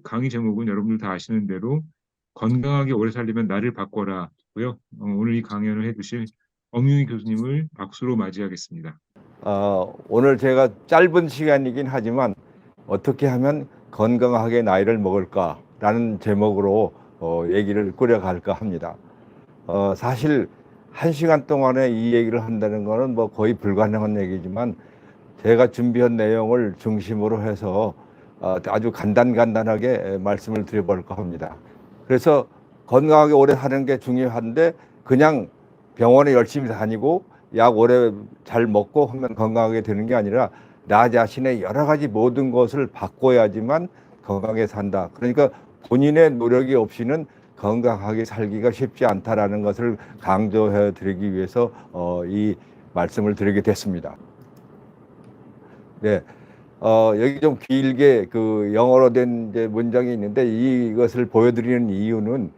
강의 제목은 여러분들 다 아시는 대로 건강하게 오래 살려면 나를 바꿔라고요. 오늘 이 강연을 해주실 엄윤희 교수님을 박수로 맞이하겠습니다. 오늘 제가 짧은 시간이긴 하지만 어떻게 하면 건강하게 나이를 먹을까라는 제목으로 얘기를 꾸려갈까 합니다. 사실 1시간 동안에 이 얘기를 한다는 거는 뭐 거의 불가능한 얘기지만 제가 준비한 내용을 중심으로 해서 아주 간단하게 말씀을 드려볼까 합니다. 그래서 건강하게 오래 사는 게 중요한데 그냥 병원에 열심히 다니고 약 오래 잘 먹고 하면 건강하게 되는 게 아니라 나 자신의 여러 가지 모든 것을 바꿔야지만 건강하게 산다. 그러니까 본인의 노력이 없이는 건강하게 살기가 쉽지 않다라는 것을 강조해 드리기 위해서 이 말씀을 드리게 됐습니다. 네. 여기 좀 길게 그 영어로 된 이제 문장이 있는데 이것을 보여드리는 이유는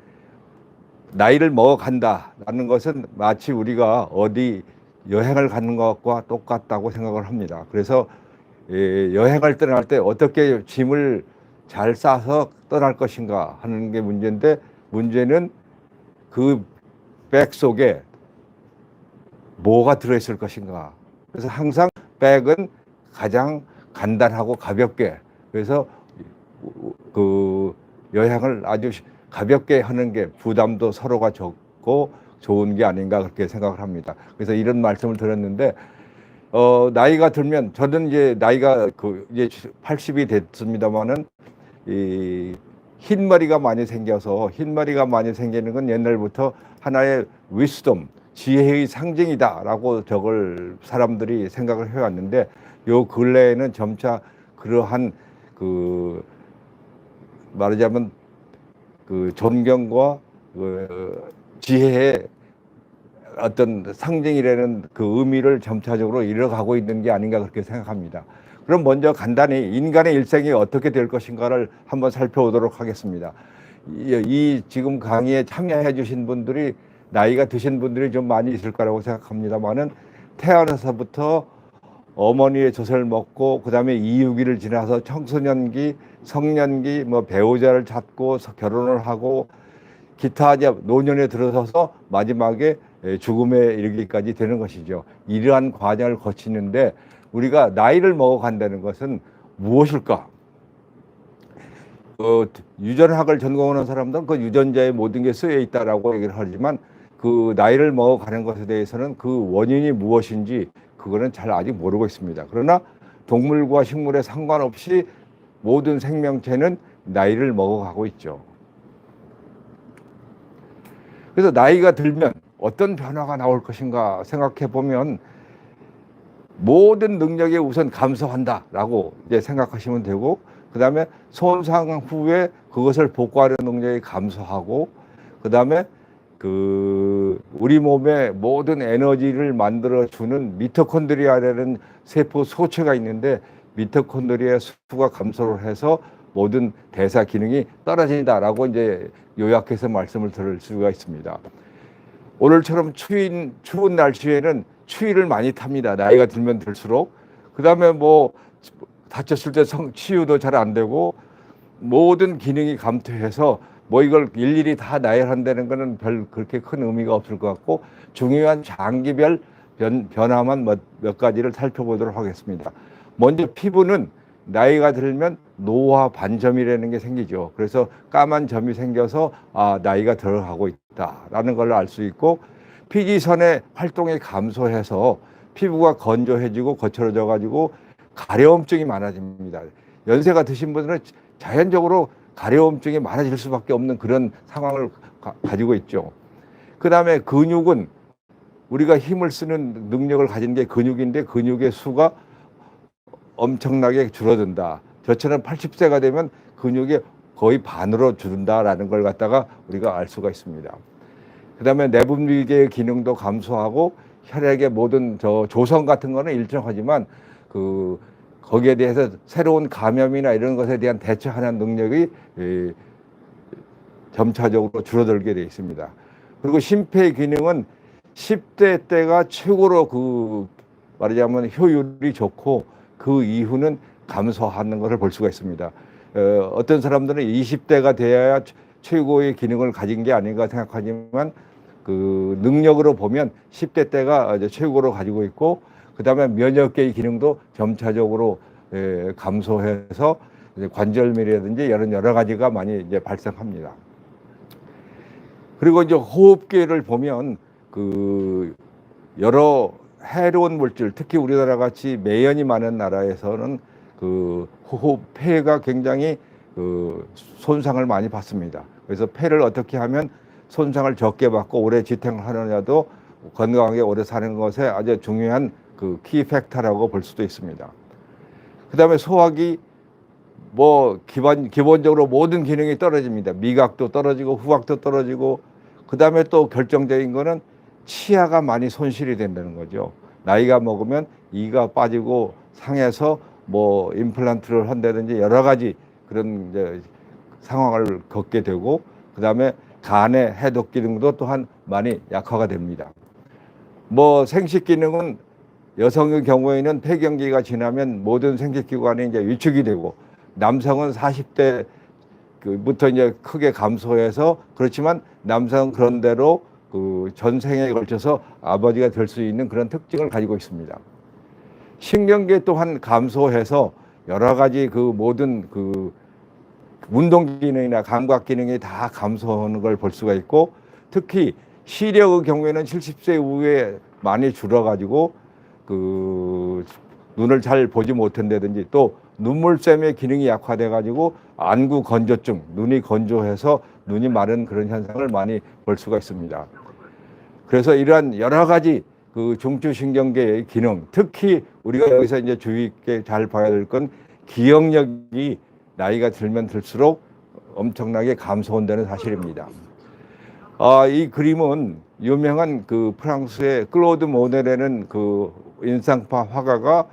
나이를 먹어간다라는 것은 마치 우리가 어디 여행을 가는 것과 똑같다고 생각을 합니다. 그래서 여행을 떠날 때 어떻게 짐을 잘 싸서 떠날 것인가 하는 게 문제인데 문제는 그 백 속에 뭐가 들어있을 것인가. 그래서 항상 백은 가장 간단하고 가볍게 그래서 그 여행을 아주 가볍게 하는 게 부담도 서로가 적고 좋은 게 아닌가 그렇게 생각을 합니다. 그래서 이런 말씀을 드렸는데 나이가 들면 저는 이제 나이가 이제 80이 됐습니다만은 이 흰머리가 많이 생겨서 흰머리가 많이 생기는 건 옛날부터 하나의 위스덤 지혜의 상징이다라고 저걸 사람들이 생각을 해왔는데 요 근래에는 점차 그러한 그 말하자면 그 존경과 그 지혜의 어떤 상징이라는 그 의미를 점차적으로 잃어가고 있는 게 아닌가 그렇게 생각합니다. 그럼 먼저 간단히 인간의 일생이 어떻게 될 것인가를 한번 살펴보도록 하겠습니다. 이 지금 강의에 참여해 주신 분들이 나이가 드신 분들이 좀 많이 있을 거라고 생각합니다만은 태어나서부터 어머니의 젖을 먹고 그다음에 이유기를 지나서 청소년기, 성년기, 뭐 배우자를 찾고 결혼을 하고 기타 이제 노년에 들어서서 마지막에 죽음에 이르기까지 되는 것이죠. 이러한 과정을 거치는데 우리가 나이를 먹어간다는 것은 무엇일까? 유전학을 전공하는 사람들은 그 유전자에 모든 게 쓰여 있다라고 얘기를 하지만 그 나이를 먹어가는 것에 대해서는 그 원인이 무엇인지 그거는 잘 아직 모르고 있습니다. 그러나 동물과 식물에 상관없이 모든 생명체는 나이를 먹어가고 있죠. 그래서 나이가 들면 어떤 변화가 나올 것인가 생각해 보면 모든 능력에 우선 감소한다라고 이제 생각하시면 되고 그다음에 손상 후에 그것을 복구하는 능력이 감소하고 그다음에 그 우리 몸의 모든 에너지를 만들어 주는 미토콘드리아라는 세포 소체가 있는데 미토콘드리아의 수가 감소를 해서 모든 대사 기능이 떨어진다라고 이제 요약해서 말씀을 드릴 수가 있습니다. 오늘처럼 추운 날씨에는 추위를 많이 탑니다. 나이가 들면 들수록. 그다음에 뭐 다쳤을 때 치유도 잘 안 되고 모든 기능이 감퇴해서 뭐 이걸 일일이 다 나열한다는 거는 별 그렇게 큰 의미가 없을 것 같고 중요한 장기별 변화만 몇 가지를 살펴보도록 하겠습니다. 먼저 피부는 나이가 들면 노화 반점이라는 게 생기죠. 그래서 까만 점이 생겨서 나이가 들어가고 있다라는 걸 알 수 있고 피지선의 활동이 감소해서 피부가 건조해지고 거칠어져 가지고 가려움증이 많아집니다. 연세가 드신 분들은 자연적으로 가려움증이 많아질 수밖에 없는 그런 상황을 가지고 있죠. 그 다음에 근육은 우리가 힘을 쓰는 능력을 가진 게 근육인데 근육의 수가 엄청나게 줄어든다. 저처럼 80세가 되면 근육이 거의 반으로 줄는다라는 걸 갖다가 우리가 알 수가 있습니다. 그 다음에 내분비계의 기능도 감소하고 혈액의 모든 조성 같은 거는 일정하지만 거기에 대해서 새로운 감염이나 이런 것에 대한 대처하는 능력이 점차적으로 줄어들게 되어 있습니다. 그리고 심폐 기능은 10대 때가 최고로 말하자면 효율이 좋고 그 이후는 감소하는 것을 볼 수가 있습니다. 어떤 사람들은 20대가 돼야 최고의 기능을 가진 게 아닌가 생각하지만 그 능력으로 보면 10대 때가 이제 최고로 가지고 있고 그다음에 면역계의 기능도 점차적으로 감소해서 이제 관절염이라든지 이런 여러 가지가 많이 이제 발생합니다. 그리고 이제 호흡기를 보면 그 여러 해로운 물질, 특히 우리나라 같이 매연이 많은 나라에서는 그 호흡 폐가 굉장히 그 손상을 많이 받습니다. 그래서 폐를 어떻게 하면 손상을 적게 받고 오래 지탱을 하느냐도 건강하게 오래 사는 것에 아주 중요한 그 키 팩터라고 볼 수도 있습니다. 그다음에 소화기 뭐 기본적으로 모든 기능이 떨어집니다. 미각도 떨어지고 후각도 떨어지고 그다음에 또 결정적인 거는 치아가 많이 손실이 된다는 거죠. 나이가 먹으면 이가 빠지고 상해서 뭐 임플란트를 한다든지 여러 가지 그런 이제 상황을 겪게 되고 그다음에 간의 해독 기능도 또한 많이 약화가 됩니다. 뭐 생식 기능은 여성의 경우에는 폐경기가 지나면 모든 생殖 기관이 이제 위축이 되고 남성은 40대 부터 이제 크게 감소해서 그렇지만 남성은 그런 대로 그 전생에 걸쳐서 아버지가 될 수 있는 그런 특징을 가지고 있습니다. 신경계 또한 감소해서 여러 가지 그 모든 그 운동 기능이나 감각 기능이 다 감소하는 걸 볼 수가 있고 특히 시력의 경우에는 70세 이후에 많이 줄어가지고 그 눈을 잘 보지 못한다든지 또 눈물샘의 기능이 약화돼 가지고 안구 건조증, 눈이 건조해서 눈이 마른 그런 현상을 많이 볼 수가 있습니다. 그래서 이러한 여러 가지 그 중추신경계의 기능, 특히 우리가 여기서 이제 주의 있게 잘 봐야 될 건 기억력이 나이가 들면 들수록 엄청나게 감소한다는 사실입니다. 이 그림은 유명한 그 프랑스의 클로드 모넬이라는 그 인상파 화가가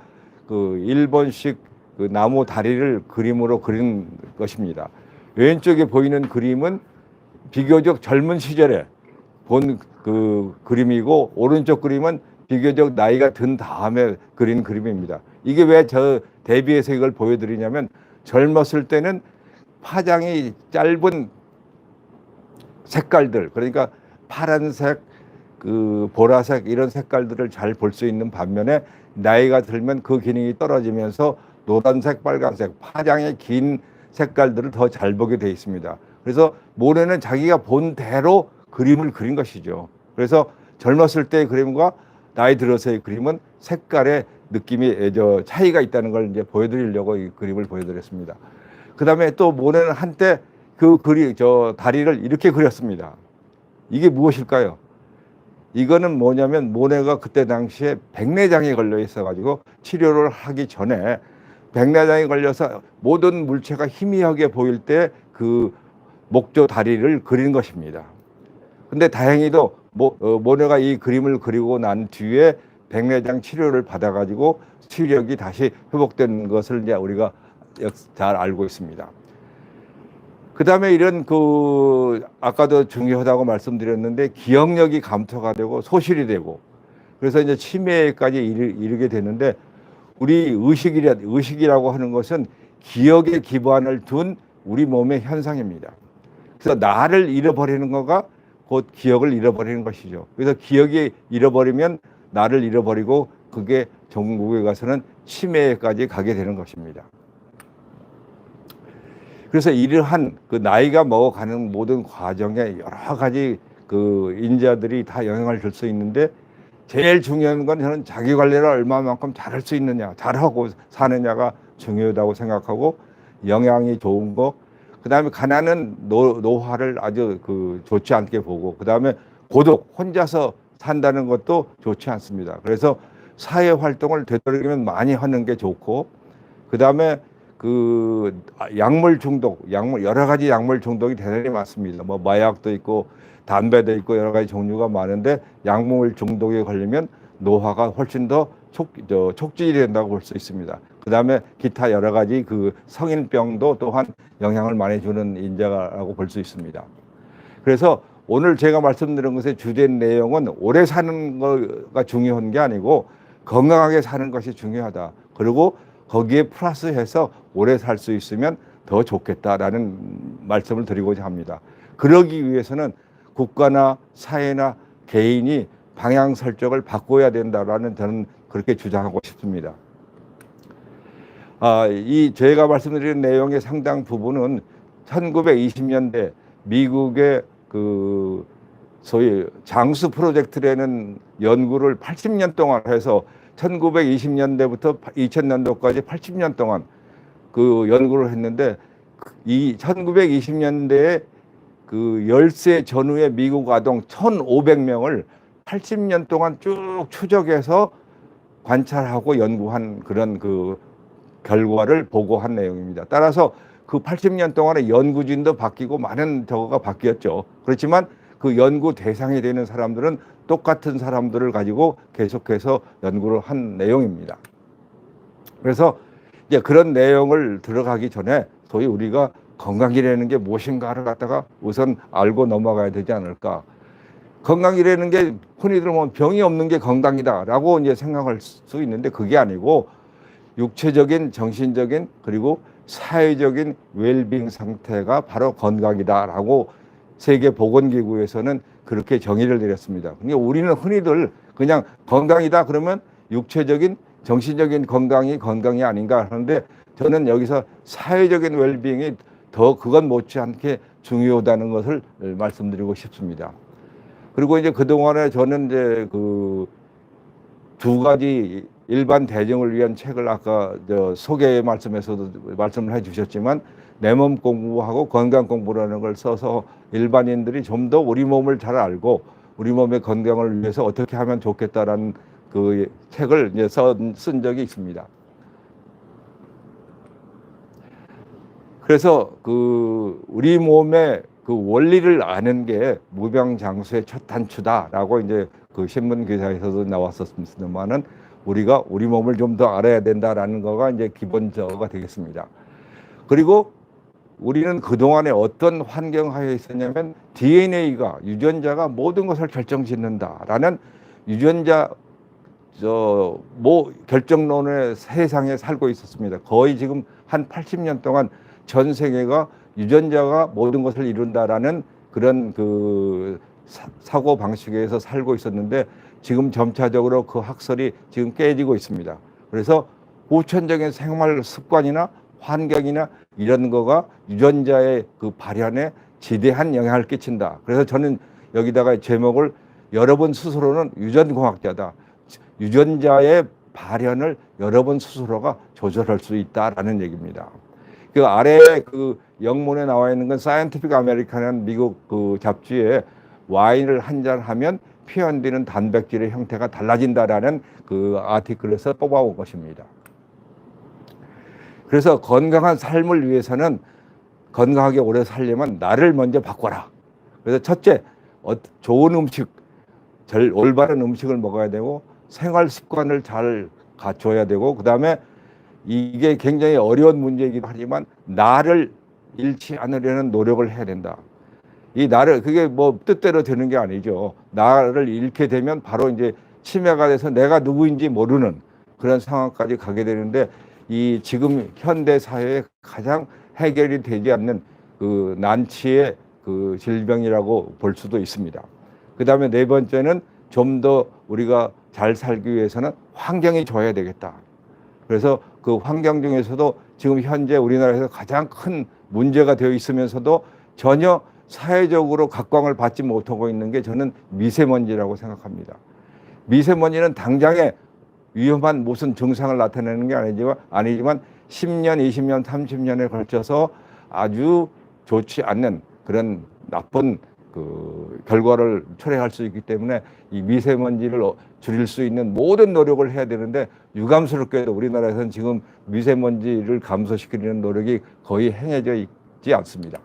그 일본식 그 나무 다리를 그림으로 그린 것입니다. 왼쪽에 보이는 그림은 비교적 젊은 시절에 본 그 그림이고 오른쪽 그림은 비교적 나이가 든 다음에 그린 그림입니다. 이게 왜 저 대비해서 이걸 보여드리냐면 젊었을 때는 파장이 짧은 색깔들 그러니까 파란색, 그 보라색 이런 색깔들을 잘 볼 수 있는 반면에 나이가 들면 그 기능이 떨어지면서 노란색, 빨간색, 파장의 긴 색깔들을 더 잘 보게 돼 있습니다. 그래서 모네는 자기가 본 대로 그림을 그린 것이죠. 그래서 젊었을 때의 그림과 나이 들어서의 그림은 색깔의 느낌이 차이가 있다는 걸 이제 보여드리려고 이 그림을 보여드렸습니다. 그 다음에 또 모네는 한때 그 다리를 이렇게 그렸습니다. 이게 무엇일까요? 이거는 뭐냐면 모네가 그때 당시에 백내장에 걸려 있어가지고 치료를 하기 전에 백내장에 걸려서 모든 물체가 희미하게 보일 때 그 목조 다리를 그린 것입니다. 근데 다행히도 모네가 이 그림을 그리고 난 뒤에 백내장 치료를 받아가지고 시력이 다시 회복된 것을 이제 우리가 잘 알고 있습니다. 그 다음에 이런 아까도 중요하다고 말씀드렸는데 기억력이 감소가 되고 소실이 되고 그래서 이제 치매까지 이르게 되는데 우리 의식이라고 하는 것은 기억의 기반을 둔 우리 몸의 현상입니다. 그래서 나를 잃어버리는 거가 곧 기억을 잃어버리는 것이죠. 그래서 기억이 잃어버리면 나를 잃어버리고 그게 종국에 가서는 치매까지 가게 되는 것입니다. 그래서 이러한 그 나이가 먹어가는 모든 과정에 여러 가지 그 인자들이 다 영향을 줄 수 있는데 제일 중요한 건 저는 자기 관리를 얼마만큼 잘할 수 있느냐, 잘하고 사느냐가 중요하다고 생각하고 영양이 좋은 거, 그 다음에 가난은 노화를 아주 좋지 않게 보고, 그 다음에 고독, 혼자서 산다는 것도 좋지 않습니다. 그래서 사회 활동을 되도록이면 많이 하는 게 좋고, 그 다음에 약물 중독, 여러 가지 약물 중독이 대단히 많습니다. 뭐 마약도 있고 담배도 있고 여러 가지 종류가 많은데 약물 중독에 걸리면 노화가 훨씬 더 촉진이 된다고 볼 수 있습니다. 그 다음에 기타 여러 가지 성인병도 또한 영향을 많이 주는 인자라고 볼 수 있습니다. 그래서 오늘 제가 말씀드린 것의 주된 내용은 오래 사는 거가 중요한 게 아니고 건강하게 사는 것이 중요하다. 그리고 거기에 플러스해서 오래 살 수 있으면 더 좋겠다라는 말씀을 드리고자 합니다. 그러기 위해서는 국가나 사회나 개인이 방향 설정을 바꿔야 된다라는 저는 그렇게 주장하고 싶습니다. 이 제가 말씀드린 내용의 상당 부분은 1920년대 미국의 그 소위 장수 프로젝트라는 연구를 80년 동안 해서 1920년대부터 2000년도까지 80년 동안 그 연구를 했는데, 이 1920년대에 그 열세 전후의 미국 아동 1,500명을 80년 동안 쭉 추적해서 관찰하고 연구한 그런 그 결과를 보고한 내용입니다. 따라서 그 80년 동안에 연구진도 바뀌고 많은 저거가 바뀌었죠. 그렇지만 그 연구 대상이 되는 사람들은 똑같은 사람들을 가지고 계속해서 연구를 한 내용입니다. 그래서 이제 그런 내용을 들어가기 전에 소위 우리가 건강이라는 게 무엇인가를 갖다가 우선 알고 넘어가야 되지 않을까. 건강이라는 게 흔히들 보면 병이 없는 게 건강이다라고 이제 생각할 수 있는데, 그게 아니고 육체적인, 정신적인, 그리고 사회적인 웰빙 상태가 바로 건강이다라고 세계보건기구에서는 그렇게 정의를 내렸습니다. 그러니까 우리는 흔히들 그냥 건강이다 그러면 육체적인, 정신적인 건강이 아닌가 하는데, 저는 여기서 사회적인 웰빙이 더 그건 못지않게 중요하다는 것을 말씀드리고 싶습니다. 그리고 이제 그동안에 저는 이제 그 두 가지 일반 대중을 위한 책을 아까 소개 말씀에서도 말씀을 해 주셨지만, 내 몸 공부하고 건강 공부라는 걸 써서 일반인들이 좀 더 우리 몸을 잘 알고 우리 몸의 건강을 위해서 어떻게 하면 좋겠다라는 그 책을 이제 쓴 적이 있습니다. 그래서 그 우리 몸의 그 원리를 아는 게 무병장수의 첫 단추다라고 이제 그 신문 기사에서도 나왔었습니다만은, 우리가 우리 몸을 좀 더 알아야 된다라는 거가 이제 기본 저거가 되겠습니다. 그리고 우리는 그동안에 어떤 환경하에 있었냐면, DNA가, 유전자가 모든 것을 결정짓는다라는 유전자 결정론의 세상에 살고 있었습니다. 거의 지금 한 80년 동안 전 세계가 유전자가 모든 것을 이룬다라는 그런 그 사고 방식에서 살고 있었는데, 지금 점차적으로 그 학설이 지금 깨지고 있습니다. 그래서 보편적인 생활 습관이나 환경이나 이런 거가 유전자의 그 발현에 지대한 영향을 끼친다. 그래서 저는 여기다가 제목을, 여러분 스스로는 유전공학자다. 유전자의 발현을 여러분 스스로가 조절할 수 있다라는 얘기입니다. 그 아래에 그 영문에 나와 있는 건 사이언티픽 아메리칸이라는 미국 그 잡지에 와인을 한 잔 하면 표현되는 단백질의 형태가 달라진다라는 그 아티클에서 뽑아온 것입니다. 그래서 건강한 삶을 위해서는, 건강하게 오래 살려면 나를 먼저 바꿔라. 그래서 첫째, 좋은 음식, 올바른 음식을 먹어야 되고 생활 습관을 잘 갖춰야 되고, 그다음에 이게 굉장히 어려운 문제이기도 하지만 나를 잃지 않으려는 노력을 해야 된다. 이 나를, 그게 뭐 뜻대로 되는 게 아니죠. 나를 잃게 되면 바로 이제 치매가 돼서 내가 누구인지 모르는 그런 상황까지 가게 되는데, 이 지금 현대 사회에 가장 해결이 되지 않는 그 난치의 그 질병이라고 볼 수도 있습니다. 그다음에 네 번째는, 좀 더 우리가 잘 살기 위해서는 환경이 좋아야 되겠다. 그래서 그 환경 중에서도 지금 현재 우리나라에서 가장 큰 문제가 되어 있으면서도 전혀 사회적으로 각광을 받지 못하고 있는 게 저는 미세먼지라고 생각합니다. 미세먼지는 당장에 위험한 무슨 증상을 나타내는 게 아니지만 10년, 20년, 30년에 걸쳐서 아주 좋지 않는 그런 나쁜 그 결과를 초래할 수 있기 때문에, 이 미세먼지를 줄일 수 있는 모든 노력을 해야 되는데, 유감스럽게도 우리나라에서는 지금 미세먼지를 감소시키려는 노력이 거의 행해져 있지 않습니다.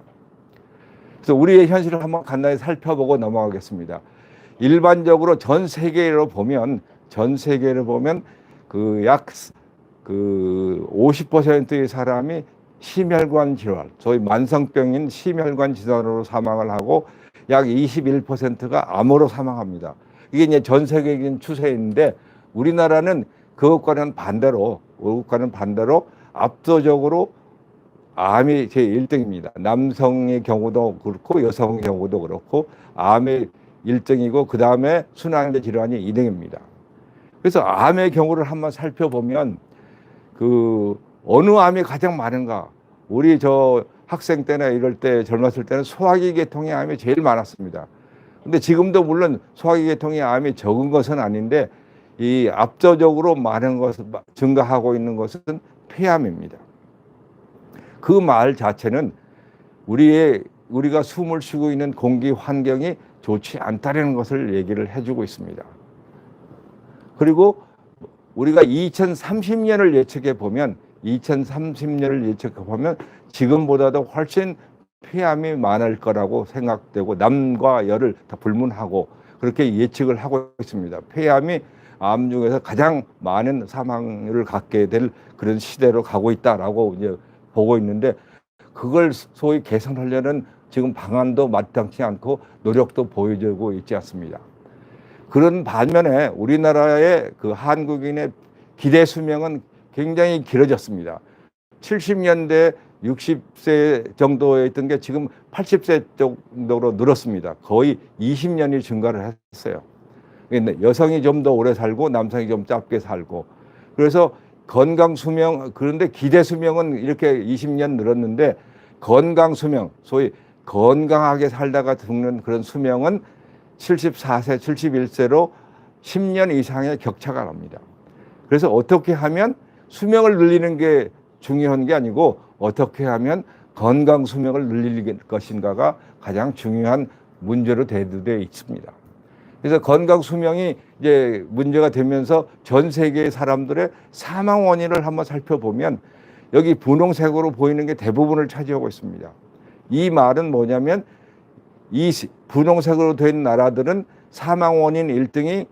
그래서 우리의 현실을 한번 간단히 살펴보고 넘어가겠습니다. 일반적으로 전 세계로 보면 그 약 그 50%의 사람이 심혈관 질환, 소위 만성병인 심혈관 질환으로 사망을 하고, 약 21%가 암으로 사망합니다. 이게 이제 전 세계적인 추세인데, 우리나라는 그것과는 반대로 압도적으로 암이 제 1등입니다. 남성의 경우도 그렇고 여성의 경우도 그렇고 암의 1등이고 그 다음에 순환계 질환이 2등입니다. 그래서 암의 경우를 한번 살펴보면 그 어느 암이 가장 많은가? 우리 저 학생 때나 이럴 때 젊었을 때는 소화기 계통의 암이 제일 많았습니다. 근데 지금도 물론 소화기 계통의 암이 적은 것은 아닌데 이 압도적으로 많은 것을 증가하고 있는 것은 폐암입니다. 그 말 자체는 우리가 숨을 쉬고 있는 공기 환경이 좋지 않다는 것을 얘기를 해주고 있습니다. 그리고 우리가 2030년을 예측해 보면 지금보다도 훨씬 폐암이 많을 거라고 생각되고 남과 여를 다 불문하고 그렇게 예측을 하고 있습니다. 폐암이 암 중에서 가장 많은 사망률을 갖게 될 그런 시대로 가고 있다라고 이제 보고 있는데 그걸 소위 개선하려는 지금 방안도 마땅치 않고 노력도 보여주고 있지 않습니다. 그런 반면에 우리나라의 그 한국인의 기대 수명은 굉장히 길어졌습니다. 70년대 60세 정도에 있던 게 지금 80세 정도로 늘었습니다. 거의 20년이 증가를 했어요. 여성이 좀 더 오래 살고 남성이 좀 짧게 살고 그래서 건강 수명 그런데 기대 수명은 이렇게 20년 늘었는데 건강 수명 소위 건강하게 살다가 죽는 그런 수명은 74세, 71세로 10년 이상의 격차가 납니다. 그래서 어떻게 하면 수명을 늘리는 게 중요한 게 아니고 어떻게 하면 건강 수명을 늘릴 것인가가 가장 중요한 문제로 대두되어 있습니다. 그래서 건강 수명이 이제 문제가 되면서 전 세계의 사람들의 사망 원인을 한번 살펴보면 여기 분홍색으로 보이는 게 대부분을 차지하고 있습니다. 이 말은 뭐냐면 이 분홍색으로 된 나라들은 사망 원인 1등이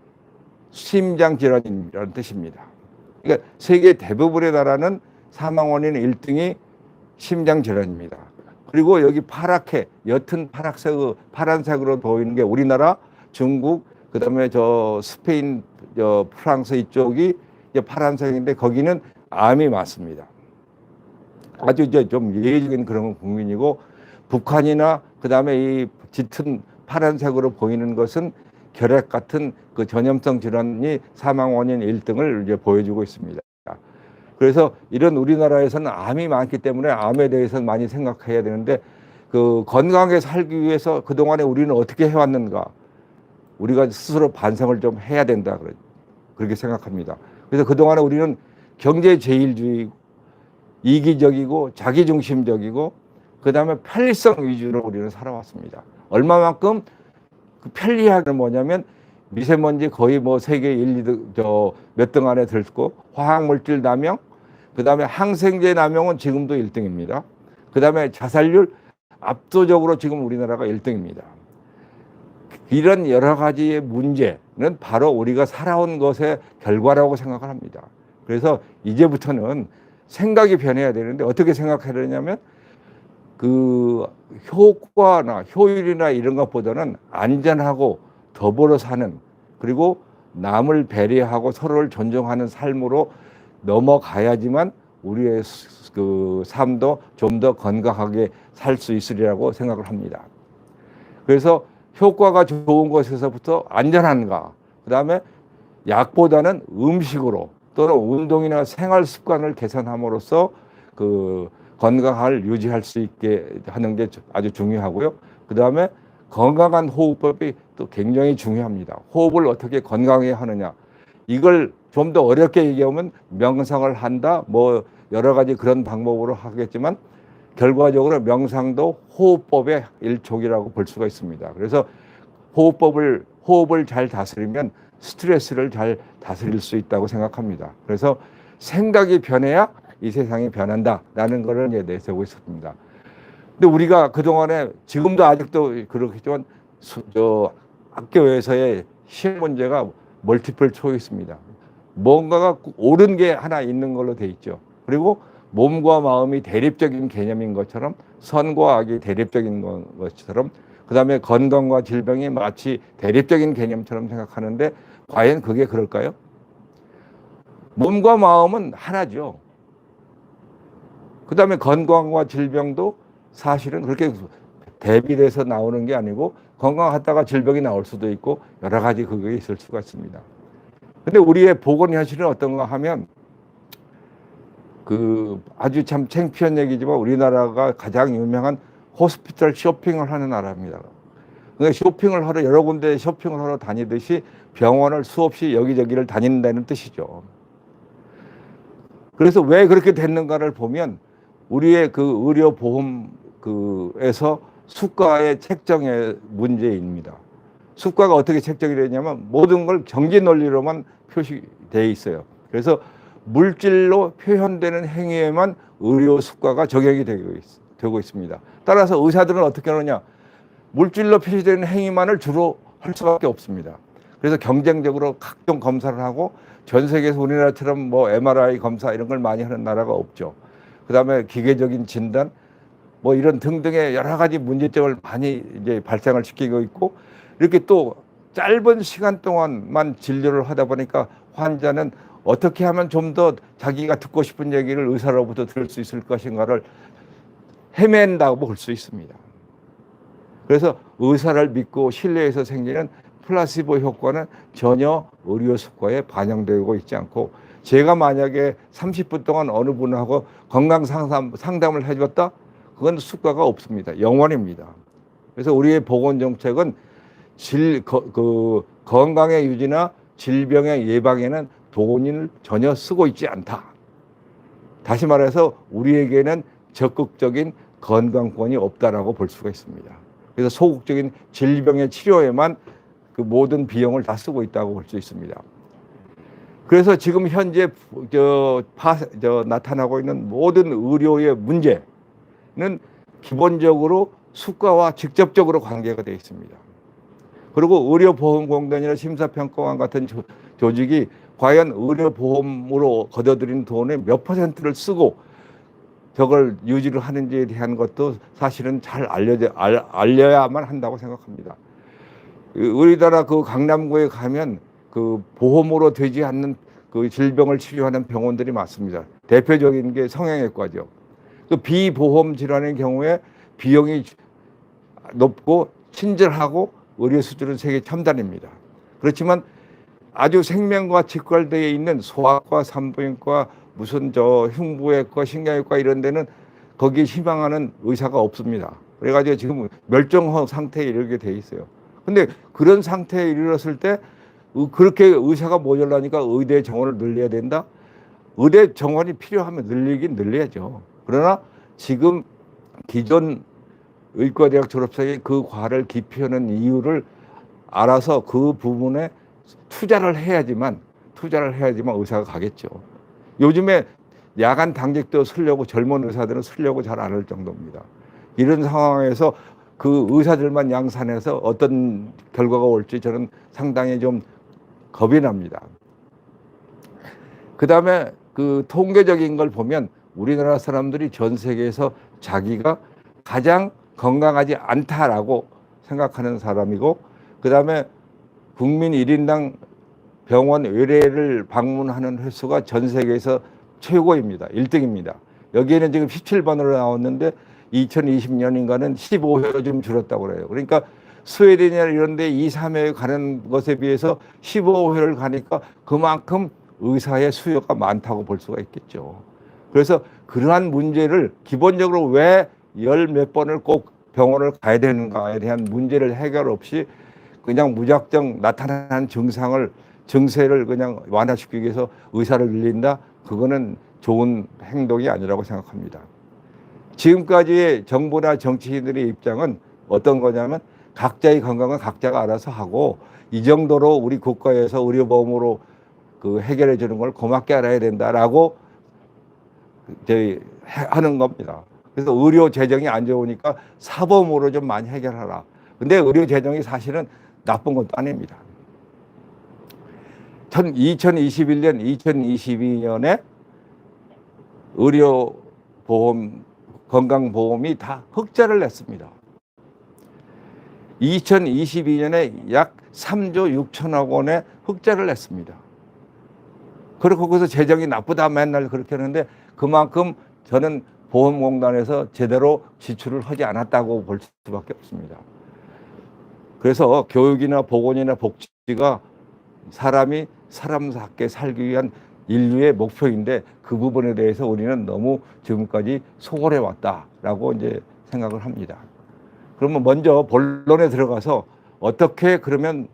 심장 질환이라는 뜻입니다. 그러니까 세계 대부분의 나라는 사망 원인 1등이 심장 질환입니다. 그리고 여기 파랗게 옅은 파란색으로 보이는 게 우리나라, 중국, 그다음에 저 스페인, 저 프랑스 이쪽이 이제 파란색인데 거기는 암이 많습니다. 아주 이제 좀 예외적인 그런 국민이고 북한이나 그다음에 이 짙은 파란색으로 보이는 것은 결핵 같은 그 전염성 질환이 사망 원인 1등을 이제 보여주고 있습니다. 그래서 이런 우리나라에서는 암이 많기 때문에 암에 대해서는 많이 생각해야 되는데 그 건강하게 살기 위해서 그동안에 우리는 어떻게 해왔는가 우리가 스스로 반성을 좀 해야 된다 그렇게 생각합니다. 그래서 그동안에 우리는 경제 제일주의 이기적이고 자기중심적이고 그다음에 편리성 위주로 우리는 살아왔습니다. 얼마만큼 그 편리하게 뭐냐면 미세먼지 거의 뭐 세계 1, 2등 몇 등 안에 들고 화학물질 남용 그다음에 항생제 남용은 지금도 1등입니다. 그다음에 자살률 압도적으로 지금 우리나라가 1등입니다. 이런 여러 가지의 문제는 바로 우리가 살아온 것의 결과라고 생각을 합니다. 그래서 이제부터는 생각이 변해야 되는데 어떻게 생각해야 되냐면 그 효과나 효율이나 이런 것보다는 안전하고 더불어 사는 그리고 남을 배려하고 서로를 존중하는 삶으로 넘어가야지만 우리의 그 삶도 좀 더 건강하게 살 수 있으리라고 생각을 합니다. 그래서 효과가 좋은 것에서부터 안전한가, 그 다음에 약보다는 음식으로 또는 운동이나 생활 습관을 개선함으로써 그 건강을 유지할 수 있게 하는 게 아주 중요하고요. 그 다음에 건강한 호흡법이 또 굉장히 중요합니다. 호흡을 어떻게 건강하게 하느냐. 이걸 좀 더 어렵게 얘기하면 명상을 한다, 뭐 여러 가지 그런 방법으로 하겠지만 결과적으로 명상도 호흡법의 일종이라고 볼 수가 있습니다. 그래서 호흡을 잘 다스리면 스트레스를 잘 다스릴 수 있다고 생각합니다. 그래서 생각이 변해야 이 세상이 변한다라는 것을 이제 내세우고 있습니다. 근데 우리가 그동안에 지금도 아직도 그렇겠지만 학교에서의 시험 문제가 멀티플 초이스입니다. 뭔가가 옳은 게 하나 있는 걸로 돼 있죠. 그리고 몸과 마음이 대립적인 개념인 것처럼 선과 악이 대립적인 것처럼 그다음에 건강과 질병이 마치 대립적인 개념처럼 생각하는데 과연 그게 그럴까요? 몸과 마음은 하나죠. 그다음에 건강과 질병도 사실은 그렇게 대비돼서 나오는 게 아니고 건강하다가 질병이 나올 수도 있고 여러 가지 그게 있을 수가 있습니다. 근데 우리의 보건 현실은 어떤가 하면 그 아주 참 창피한 얘기지만 우리나라가 가장 유명한 호스피털 쇼핑을 하는 나라입니다. 그러니까 쇼핑을 하러 여러 군데 쇼핑을 하러 다니듯이 병원을 수없이 여기저기를 다닌다는 뜻이죠. 그래서 왜 그렇게 됐는가를 보면 우리의 그 의료보험 그에서 수가의 책정의 문제입니다. 수가가 어떻게 책정이 되냐면 모든 걸 경제 논리로만 표시되어 있어요. 그래서 물질로 표현되는 행위에만 의료 수가가 적용이 되고 있습니다. 따라서 의사들은 어떻게 하느냐? 물질로 표시되는 행위만을 주로 할 수밖에 없습니다. 그래서 경쟁적으로 각종 검사를 하고 전 세계에서 우리나라처럼 뭐 MRI 검사 이런 걸 많이 하는 나라가 없죠. 그다음에 기계적인 진단 뭐 이런 등등의 여러 가지 문제점을 많이 이제 발생을 시키고 있고 이렇게 또 짧은 시간 동안만 진료를 하다 보니까 환자는 어떻게 하면 좀 더 자기가 듣고 싶은 얘기를 의사로부터 들을 수 있을 것인가를 헤맨다고 볼 수 있습니다. 그래서 의사를 믿고 신뢰해서 생기는 플라시보 효과는 전혀 의료 수가에 반영되고 있지 않고 제가 만약에 30분 동안 어느 분하고 건강 상담을 해줬다? 그건 수가가 없습니다. 영원입니다. 그래서 우리의 보건 정책은 건강의 유지나 질병의 예방에는 돈을 전혀 쓰고 있지 않다. 다시 말해서 우리에게는 적극적인 건강권이 없다라고 볼 수가 있습니다. 그래서 소극적인 질병의 치료에만 그 모든 비용을 다 쓰고 있다고 볼 수 있습니다. 그래서 지금 현재 나타나고 있는 모든 의료의 문제는 기본적으로 수가와 직접적으로 관계가 되어 있습니다. 그리고 의료보험공단이나 심사평가원 같은 조직이 과연 의료보험으로 걷어들인 돈의 몇 퍼센트를 쓰고 저걸 유지를 하는지에 대한 것도 사실은 잘 알려야만 한다고 생각합니다. 우리나라 그 강남구에 가면 그 보험으로 되지 않는 그 질병을 치료하는 병원들이 많습니다. 대표적인 게 성형외과죠. 그 비보험 질환의 경우에 비용이 높고 친절하고 의료 수준은 세계 첨단입니다. 그렇지만 아주 생명과 직결되어 있는 소아과, 산부인과, 무슨 흉부외과, 신경외과 이런 데는 거기에 희망하는 의사가 없습니다. 그래가지고 지금 멸종 상태에 이르게 돼 있어요. 근데 그런 상태에 이르렀을 때 그렇게 의사가 모자라니까 의대 정원을 늘려야 된다? 의대 정원이 필요하면 늘리긴 늘려야죠. 그러나 지금 기존 의과대학 졸업생이 그 과를 기피하는 이유를 알아서 그 부분에 투자를 해야지만 의사가 가겠죠. 요즘에 야간 당직도 쓰려고 젊은 의사들은 쓰려고 잘 안 할 정도입니다. 이런 상황에서 그 의사들만 양산해서 어떤 결과가 올지 저는 상당히 좀 겁이 납니다. 그다음에 그 통계적인 걸 보면 우리나라 사람들이 전 세계에서 자기가 가장 건강하지 않다라고 생각하는 사람이고 그다음에 국민 1인당 병원 외래를 방문하는 횟수가 전 세계에서 최고입니다. 1등입니다. 여기에는 지금 17번으로 나왔는데 2020년인가는 15회로 좀 줄었다고 그래요. 그러니까 스웨덴이나 이런 데 2, 3회 가는 것에 비해서 15회를 가니까 그만큼 의사의 수요가 많다고 볼 수가 있겠죠. 그래서 그러한 문제를 기본적으로 왜 열 몇 번을 꼭 병원을 가야 되는가에 대한 문제를 해결 없이 그냥 무작정 나타난 증세를 그냥 완화시키기 위해서 의사를 늘린다? 그거는 좋은 행동이 아니라고 생각합니다. 지금까지의 정부나 정치인들의 입장은 어떤 거냐면 각자의 건강은 각자가 알아서 하고 이 정도로 우리 국가에서 의료보험으로 그 해결해 주는 걸 고맙게 알아야 된다라고 하는 겁니다. 그래서 의료 재정이 안 좋으니까 사보험으로 좀 많이 해결하라. 근데 의료 재정이 사실은 나쁜 것도 아닙니다. 2021년, 2022년에 의료보험, 건강보험이 다 흑자를 냈습니다. 2022년에 약 3조 6천억 원의 흑자를 냈습니다. 그리고 거기서 재정이 나쁘다 맨날 그렇게 하는데 그만큼 저는 보험공단에서 제대로 지출을 하지 않았다고 볼 수밖에 없습니다. 그래서 교육이나 보건이나 복지가 사람이 사람답게 살기 위한 인류의 목표인데 그 부분에 대해서 우리는 너무 지금까지 소홀해 왔다라고 이제 생각을 합니다. 그러면 먼저 본론에 들어가서 어떻게 그러면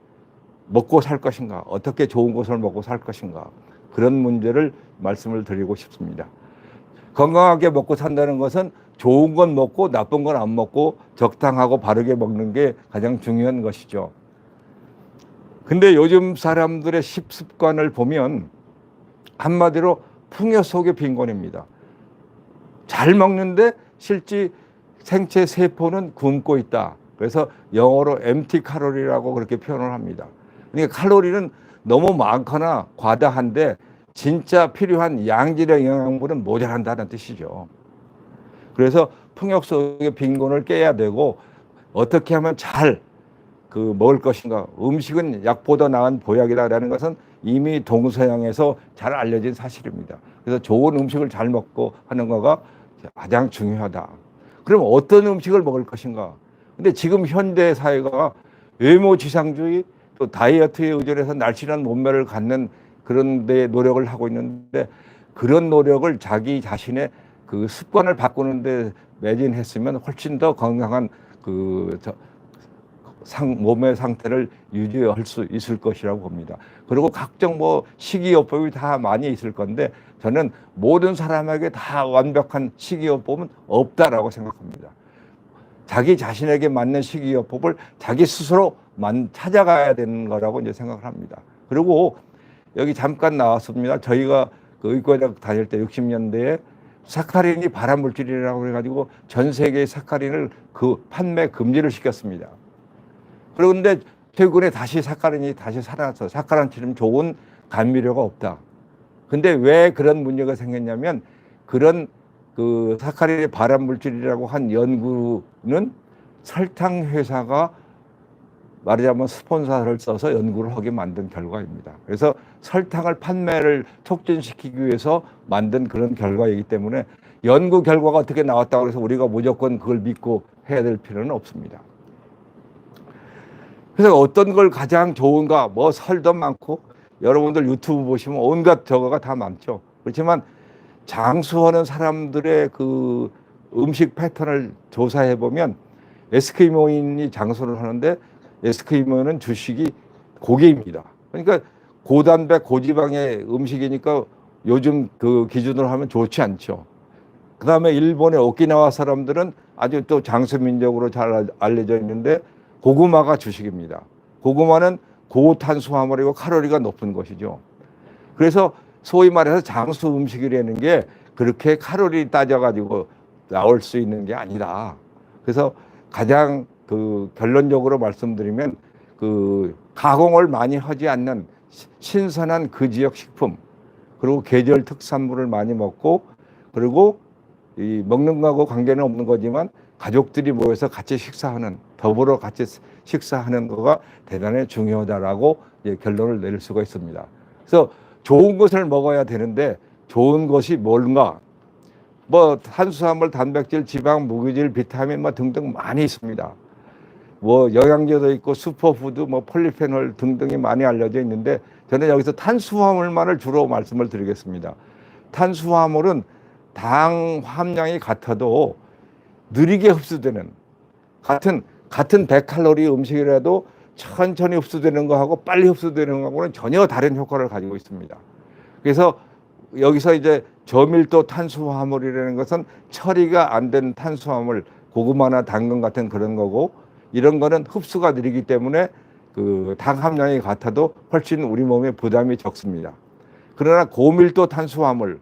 먹고 살 것인가, 어떻게 좋은 것을 먹고 살 것인가, 그런 문제를 말씀을 드리고 싶습니다. 건강하게 먹고 산다는 것은 좋은 건 먹고 나쁜 건 안 먹고 적당하고 바르게 먹는 게 가장 중요한 것이죠. 근데 요즘 사람들의 식습관을 보면 한마디로 풍요 속의 빈곤입니다. 잘 먹는데 실제 생체 세포는 굶고 있다. 그래서 영어로 empty 칼로리라고 그렇게 표현을 합니다. 그러니까 칼로리는 너무 많거나 과다한데 진짜 필요한 양질의 영양분은 모자란다는 뜻이죠. 그래서 풍요 속의 빈곤을 깨야 되고 어떻게 하면 잘 먹을 것인가. 음식은 약보다 나은 보약이다라는 것은 이미 동서양에서 잘 알려진 사실입니다. 그래서 좋은 음식을 잘 먹고 하는 거가 가장 중요하다. 그럼 어떤 음식을 먹을 것인가? 근데 지금 현대 사회가 외모지상주의 또 다이어트에 의존해서 날씬한 몸매를 갖는 그런 데 노력을 하고 있는데 그런 노력을 자기 자신의 그 습관을 바꾸는 데 매진했으면 훨씬 더 건강한 몸의 상태를 유지할 수 있을 것이라고 봅니다. 그리고 각종 식이요법이 다 많이 있을 건데 저는 모든 사람에게 다 완벽한 식이요법은 없다라고 생각합니다. 자기 자신에게 맞는 식이요법을 자기 스스로 찾아가야 되는 거라고 이제 생각을 합니다. 그리고 여기 잠깐 나왔습니다. 저희가 의과대학 다닐 때 60년대에 사카린이 발암물질이라고 해가지고 전 세계의 사카린을 판매 금지를 시켰습니다. 그런데 최근에 다시 사카린이 다시 살아나서 사카린처럼 좋은 감미료가 없다. 근데 왜 그런 문제가 생겼냐면 그런 사카린의 발암물질이라고 한 연구는 설탕 회사가 말하자면 스폰서를 써서 연구를 하게 만든 결과입니다. 그래서 설탕을 판매를 촉진시키기 위해서 만든 그런 결과이기 때문에 연구 결과가 어떻게 나왔다고 해서 우리가 무조건 그걸 믿고 해야 될 필요는 없습니다. 그래서 어떤 걸 가장 좋은가, 설도 많고 여러분들 유튜브 보시면 온갖 저거가 다 많죠. 그렇지만 장수하는 사람들의 그 음식 패턴을 조사해 보면 에스키모인이 장수를 하는데 에스키모는 주식이 고기입니다. 그러니까 고단백 고지방의 음식이니까 요즘 그 기준으로 하면 좋지 않죠. 그 다음에 일본의 오키나와 사람들은 아주 또 장수민족으로 잘 알려져 있는데 고구마가 주식입니다. 고구마는 고탄수화물이고 칼로리가 높은 것이죠. 그래서 소위 말해서 장수 음식이라는 게 그렇게 칼로리 따져가지고 나올 수 있는 게 아니다. 그래서 가장 결론적으로 말씀드리면 가공을 많이 하지 않는 신선한 그 지역 식품 그리고 계절 특산물을 많이 먹고 그리고 이 먹는 거하고 관계는 없는 거지만 가족들이 모여서 같이 식사하는 더불어 같이 식사하는 거가 대단히 중요하다라고 결론을 내릴 수가 있습니다. 그래서 좋은 것을 먹어야 되는데 좋은 것이 뭔가 탄수화물, 단백질, 지방, 무기질, 비타민 등등 많이 있습니다. 영양제도 있고 슈퍼푸드, 폴리페놀 등등이 많이 알려져 있는데 저는 여기서 탄수화물만을 주로 말씀을 드리겠습니다. 탄수화물은 당 함량이 같아도 느리게 흡수되는 같은 100칼로리 음식이라도 천천히 흡수되는 거하고 빨리 흡수되는 거하고는 전혀 다른 효과를 가지고 있습니다. 그래서 여기서 이제 저밀도 탄수화물이라는 것은 처리가 안 된 탄수화물, 고구마나 당근 같은 그런 거고 이런 거는 흡수가 느리기 때문에 당 함량이 같아도 훨씬 우리 몸에 부담이 적습니다. 그러나 고밀도 탄수화물,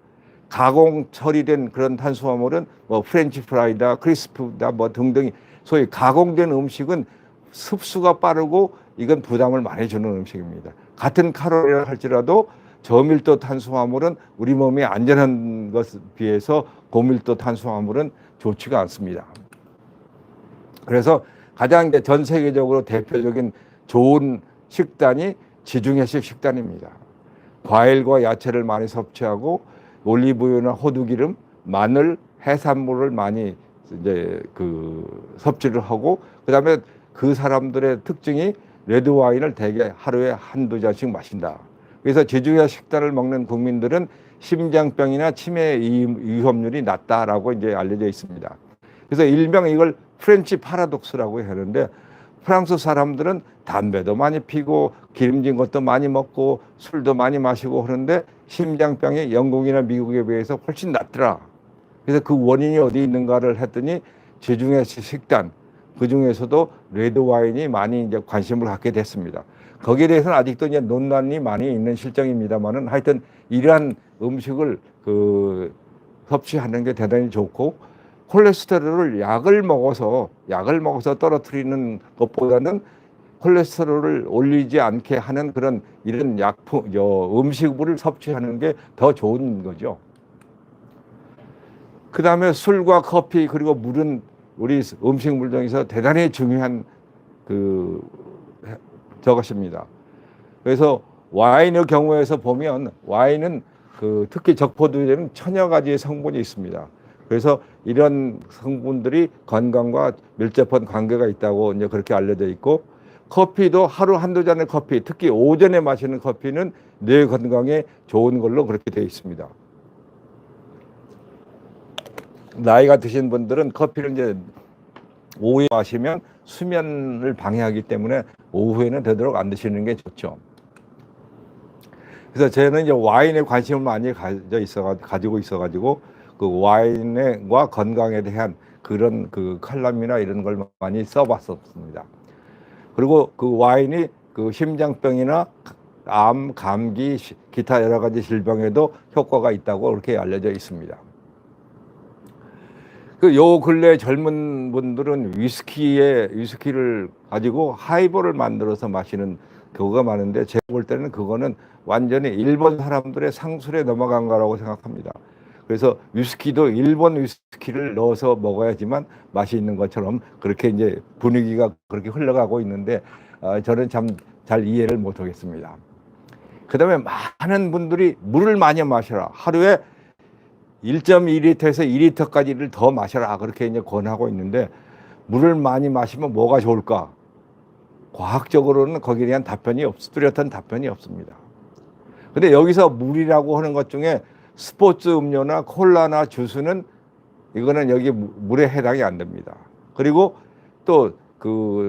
가공 처리된 그런 탄수화물은 프렌치 프라이다, 크리스프다 등등이 소위 가공된 음식은 흡수가 빠르고 이건 부담을 많이 주는 음식입니다. 같은 칼로리라 할지라도 저밀도 탄수화물은 우리 몸에 안전한 것에 비해서 고밀도 탄수화물은 좋지가 않습니다. 그래서 가장 전 세계적으로 대표적인 좋은 식단이 지중해식 식단입니다. 과일과 야채를 많이 섭취하고 올리브유나 호두기름, 마늘, 해산물을 많이 이제 그 섭취를 하고, 그다음에 그 사람들의 특징이 레드 와인을 대개 하루에 한두 잔씩 마신다. 그래서 지중해 식단을 먹는 국민들은 심장병이나 치매 위험률이 낮다라고 이제 알려져 있습니다. 그래서 일명 이걸 프렌치 파라독스라고 하는데, 프랑스 사람들은 담배도 많이 피고 기름진 것도 많이 먹고 술도 많이 마시고 그러는데 심장병이 영국이나 미국에 비해서 훨씬 낮더라. 그래서 그 원인이 어디 있는가를 했더니 지중해 식단, 그 중에서도 레드 와인이 많이 이제 관심을 갖게 됐습니다. 거기에 대해서는 아직도 이제 논란이 많이 있는 실정입니다만은, 하여튼 이러한 음식을 섭취하는 게 대단히 좋고, 콜레스테롤을 약을 먹어서 떨어뜨리는 것보다는 콜레스테롤을 올리지 않게 하는 그런 이런 음식물을 섭취하는 게 더 좋은 거죠. 그 다음에 술과 커피 그리고 물은 우리 음식물 중에서 대단히 중요한 저것입니다. 그래서 와인의 경우에서 보면, 와인은 특히 적포도에는 천여 가지의 성분이 있습니다. 그래서 이런 성분들이 건강과 밀접한 관계가 있다고 이제 그렇게 알려져 있고, 커피도 하루 한두 잔의 커피, 특히 오전에 마시는 커피는 뇌 건강에 좋은 걸로 그렇게 되어 있습니다. 나이가 드신 분들은 커피를 이제 오후에 마시면 수면을 방해하기 때문에 오후에는 되도록 안 드시는 게 좋죠. 그래서 저는 이제 와인에 관심을 많이 가지고 있어가지고 그 와인과 건강에 대한 그런 칼럼이나 이런 걸 많이 써봤었습니다. 그리고 그 와인이 그 심장병이나 암, 감기, 기타 여러 가지 질병에도 효과가 있다고 그렇게 알려져 있습니다. 요 근래 젊은 분들은 위스키를 가지고 하이볼을 만들어서 마시는 경우가 많은데, 제가 볼 때는 그거는 완전히 일본 사람들의 상술에 넘어간 거라고 생각합니다. 그래서 위스키도 일본 위스키를 넣어서 먹어야지만 맛이 있는 것처럼 그렇게 이제 분위기가 그렇게 흘러가고 있는데, 저는 참 잘 이해를 못 하겠습니다. 그 다음에 많은 분들이 물을 많이 마셔라. 하루에 1.2리터에서 2리터까지를 더 마셔라. 그렇게 이제 권하고 있는데, 물을 많이 마시면 뭐가 좋을까? 과학적으로는 거기에 대한 뚜렷한 답변이 없습니다. 근데 여기서 물이라고 하는 것 중에 스포츠 음료나 콜라나 주스는 이거는 여기 물에 해당이 안 됩니다. 그리고 또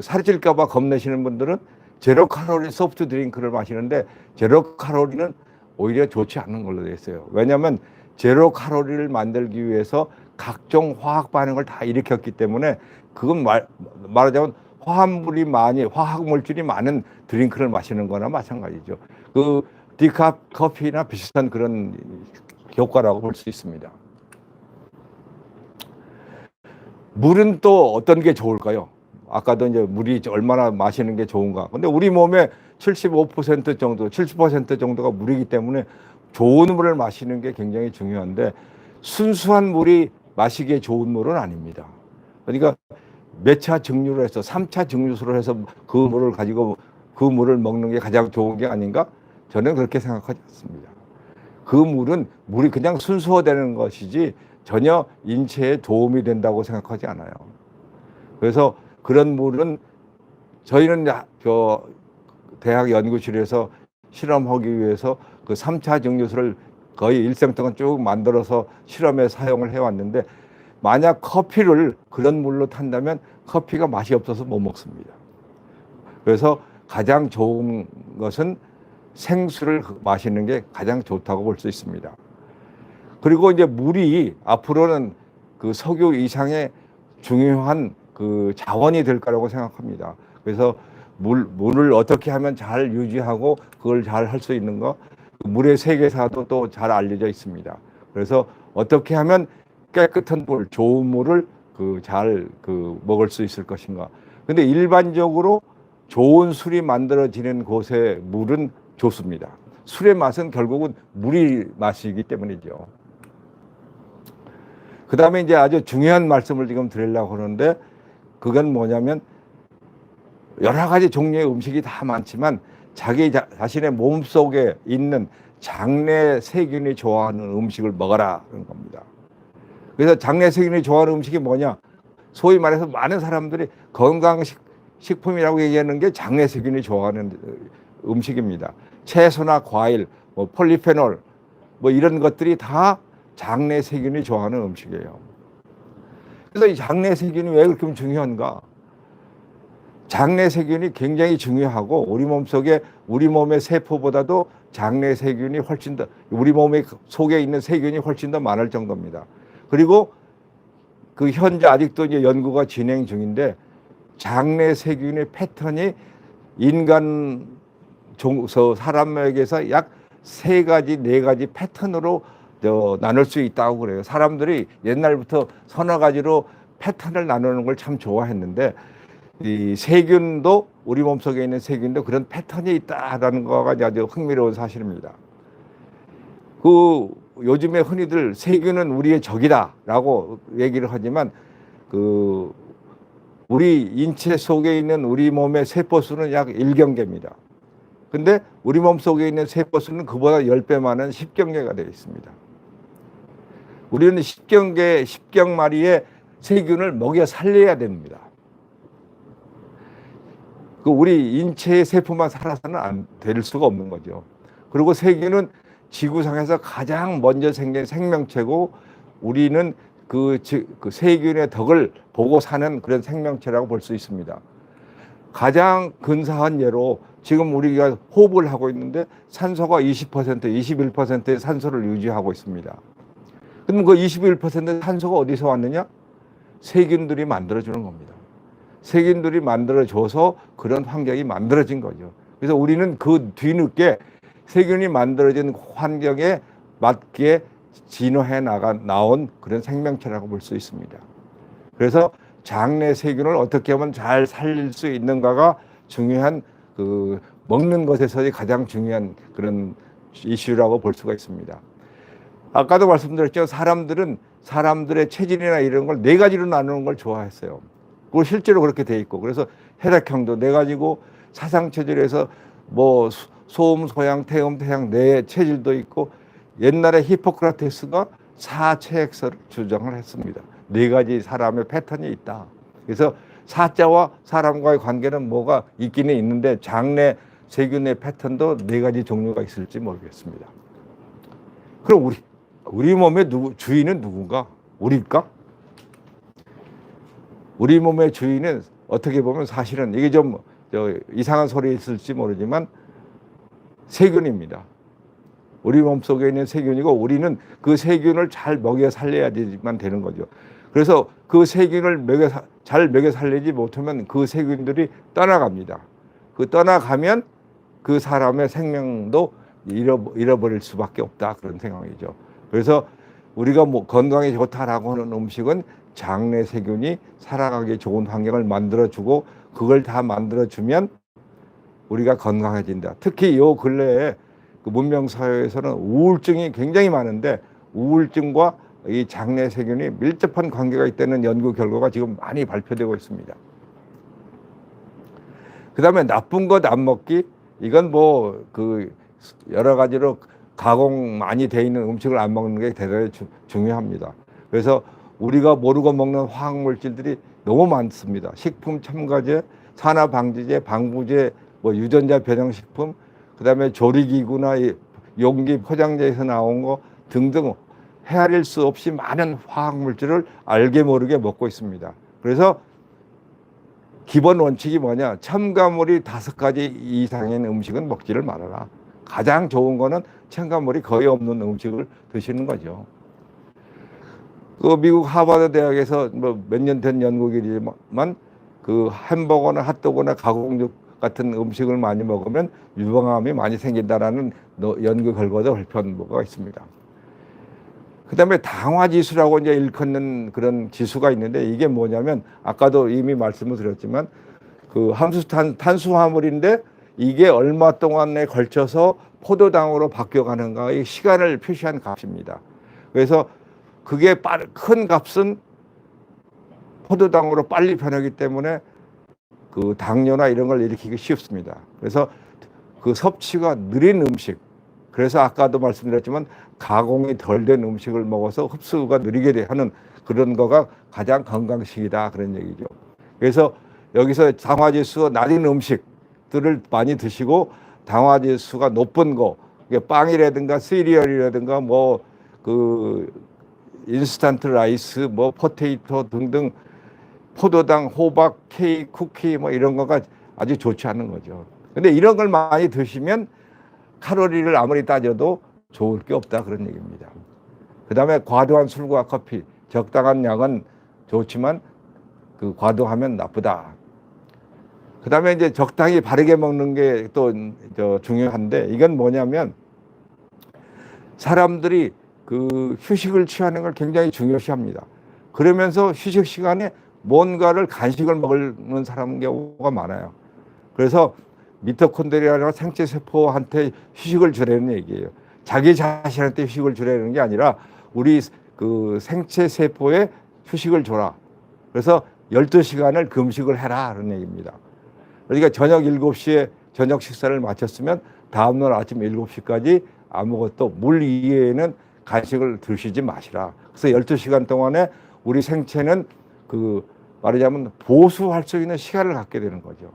살이 찔까 봐 겁내시는 분들은 제로 칼로리 소프트 드링크를 마시는데, 제로 칼로리는 오히려 좋지 않은 걸로 되어 있어요. 왜냐하면 제로 칼로리를 만들기 위해서 각종 화학 반응을 다 일으켰기 때문에, 그건 말하자면 화학 물질이 많은 드링크를 마시는 거나 마찬가지죠. 디카프 커피나 비슷한 그런 효과라고 볼 수 있습니다. 물은 또 어떤 게 좋을까요? 아까도 이제 물이 얼마나 마시는 게 좋은가. 근데 우리 몸의 75% 정도, 70% 정도가 물이기 때문에 좋은 물을 마시는 게 굉장히 중요한데, 순수한 물이 마시기에 좋은 물은 아닙니다. 그러니까 몇 차 증류를 해서 3차 증류수를 해서 그 물을 가지고 그 물을 먹는 게 가장 좋은 게 아닌가? 저는 그렇게 생각하지 않습니다. 그 물이 그냥 순수화되는 것이지 전혀 인체에 도움이 된다고 생각하지 않아요. 그래서 그런 물은 저희는 대학 연구실에서 실험하기 위해서 그 3차 증류수를 거의 일생 동안 쭉 만들어서 실험에 사용을 해왔는데, 만약 커피를 그런 물로 탄다면 커피가 맛이 없어서 못 먹습니다. 그래서 가장 좋은 것은 생수를 마시는 게 가장 좋다고 볼 수 있습니다. 그리고 이제 물이 앞으로는 석유 이상의 중요한 자원이 될 거라고 생각합니다. 그래서 물을 어떻게 하면 잘 유지하고 그걸 잘 할 수 있는가, 물의 세계사도 또 잘 알려져 있습니다. 그래서 어떻게 하면 깨끗한 물, 좋은 물을 잘 먹을 수 있을 것인가. 근데 일반적으로 좋은 술이 만들어지는 곳의 물은 좋습니다. 술의 맛은 결국은 물이 맛이기 때문이죠. 그 다음에 이제 아주 중요한 말씀을 지금 드리려고 하는데, 그건 뭐냐면, 여러 가지 종류의 음식이 다 많지만 자기 자신의 몸속에 있는 장내 세균이 좋아하는 음식을 먹어라 그런 겁니다. 그래서 장내 세균이 좋아하는 음식이 뭐냐? 소위 말해서 많은 사람들이 건강식품이라고 얘기하는 게 장내 세균이 좋아하는 음식입니다. 채소나 과일, 뭐 폴리페놀, 뭐 이런 것들이 다 장내 세균이 좋아하는 음식이에요. 그래서 이 장내 세균이 왜 그렇게 중요한가? 장내 세균이 굉장히 중요하고 우리 몸의 세포보다도 장내 세균이 훨씬 더 우리 몸의 속에 있는 세균이 훨씬 더 많을 정도입니다. 그리고 그 현재 아직도 이제 연구가 진행 중인데 장내 세균의 패턴이 인간 사람에게서 약 3가지, 4가지 패턴으로 나눌 수 있다고 그래요. 사람들이 옛날부터 서너 가지로 패턴을 나누는 걸 참 좋아했는데 이 세균도 우리 몸속에 있는 세균도 그런 패턴이 있다라는 거가 아주 흥미로운 사실입니다. 그 요즘에 흔히들 세균은 우리의 적이다라고 얘기를 하지만 그 우리 인체 속에 있는 우리 몸의 세포 수는 약 1경계입니다. 근데 우리 몸 속에 있는 세포 수는 그보다 10배 많은 10경계가 되어 있습니다. 우리는 10경 마리의 세균을 먹여 살려야 됩니다. 그 우리 인체의 세포만 살아서는 안 될 수가 없는 거죠. 그리고 세균은 지구상에서 가장 먼저 생긴 생명체고 우리는 그 세균의 덕을 보고 사는 그런 생명체라고 볼 수 있습니다. 가장 근사한 예로 지금 우리가 호흡을 하고 있는데 산소가 20%, 21%의 산소를 유지하고 있습니다. 그럼 그 21% 산소가 어디서 왔느냐? 세균들이 만들어주는 겁니다. 세균들이 만들어줘서 그런 환경이 만들어진 거죠. 그래서 우리는 그 뒤늦게 세균이 만들어진 환경에 맞게 진화해 나온 그런 생명체라고 볼 수 있습니다. 그래서 장내 세균을 어떻게 하면 잘 살릴 수 있는가가 중요한 그 먹는 것에서의 가장 중요한 그런 이슈라고 볼 수가 있습니다. 아까도 말씀드렸죠. 사람들의 체질이나 이런 걸 4가지로 나누는 걸 좋아했어요. 그리고 실제로 그렇게 돼 있고 그래서 혈액형도 4가지고 사상체질에서 뭐 소음, 소양, 태음, 태양 4체질도 있고 옛날에 히포크라테스가 4체액설을 주장을 했습니다. 4가지 사람의 패턴이 있다. 그래서 사자와 사람과의 관계는 뭐가 있기는 있는데 장내 세균의 패턴도 4가지 종류가 있을지 모르겠습니다. 그럼 우리 몸의 주인은 누군가? 우리일까? 우리 몸의 주인은 어떻게 보면 사실은 이게 좀 이상한 소리 있을지 모르지만 세균입니다. 우리 몸속에 있는 세균이고 우리는 그 세균을 잘 먹여 살려야지만 되는 거죠. 그래서 그 세균을 잘 먹여 살리지 못하면 그 세균들이 떠나갑니다. 그 떠나가면 그 사람의 생명도 잃어버릴 수밖에 없다 그런 생각이죠. 그래서 우리가 뭐 건강에 좋다라고 하는 음식은 장내 세균이 살아가기 좋은 환경을 만들어주고 그걸 다 만들어주면 우리가 건강해진다. 특히 요 근래에 그 문명사회에서는 우울증이 굉장히 많은데 우울증과 이 장내 세균이 밀접한 관계가 있다는 연구 결과가 지금 많이 발표되고 있습니다. 그 다음에 나쁜 것 안 먹기 이건 뭐 그 여러 가지로 가공 많이 돼 있는 음식을 안 먹는 게 대단히 중요합니다. 그래서 우리가 모르고 먹는 화학물질들이 너무 많습니다. 식품 첨가제, 산화방지제, 방부제, 뭐 유전자 변형식품, 그다음에 조리기구나 용기 포장재에서 나온 거 등등 헤아릴 수 없이 많은 화학물질을 알게 모르게 먹고 있습니다. 그래서 기본 원칙이 뭐냐? 첨가물이 5가지 이상인 음식은 먹지를 말아라. 가장 좋은 거는 첨가물이 거의 없는 음식을 드시는 거죠. 그 미국 하버드 대학에서 뭐 몇 년 된 연구이지만 그 햄버거나 핫도그나 가공육 같은 음식을 많이 먹으면 유방암이 많이 생긴다라는 연구 결과도 발표한 바가 있습니다. 그다음에 당화 지수라고 이제 일컫는 그런 지수가 있는데 이게 뭐냐면 아까도 이미 말씀을 드렸지만 그 탄수화물인데 이게 얼마 동안에 걸쳐서 포도당으로 바뀌어가는가의 시간을 표시한 값입니다. 그래서 그게 큰 값은 포도당으로 빨리 변하기 때문에 그 당뇨나 이런 걸 일으키기 쉽습니다. 그래서 그 섭취가 느린 음식, 그래서 아까도 말씀드렸지만 가공이 덜 된 음식을 먹어서 흡수가 느리게 하는 그런 거가 가장 건강식이다 그런 얘기죠. 그래서 여기서 당화지수가 낮은 음식들을 많이 드시고 당화지수가 높은 거, 빵이라든가 시리얼이라든가 뭐 그 인스턴트 라이스, 뭐 포테이토 등등 포도당, 호박, 케이크, 쿠키 뭐 이런 거가 아주 좋지 않은 거죠. 근데 이런 걸 많이 드시면 칼로리를 아무리 따져도 좋을 게 없다 그런 얘기입니다. 그 다음에 과도한 술과 커피, 적당한 양은 좋지만 그 과도하면 나쁘다. 그 다음에 이제 적당히 바르게 먹는 게 또 중요한데 이건 뭐냐면 사람들이 그 휴식을 취하는 걸 굉장히 중요시합니다. 그러면서 휴식 시간에 뭔가를 간식을 먹는 사람 경우가 많아요. 그래서 미토콘드리아나 생체 세포한테 휴식을 주라는 얘기예요. 자기 자신한테 휴식을 주라는 게 아니라 우리 그 생체 세포에 휴식을 줘라. 그래서 12시간을 금식을 해라 그런 얘기입니다. 그러니까 저녁 7시에 저녁 식사를 마쳤으면 다음날 아침 7시까지 아무것도 물 이외에는 간식을 드시지 마시라. 그래서 12시간 동안에 우리 생체는 그 말하자면 보수할 수 있는 시간을 갖게 되는 거죠.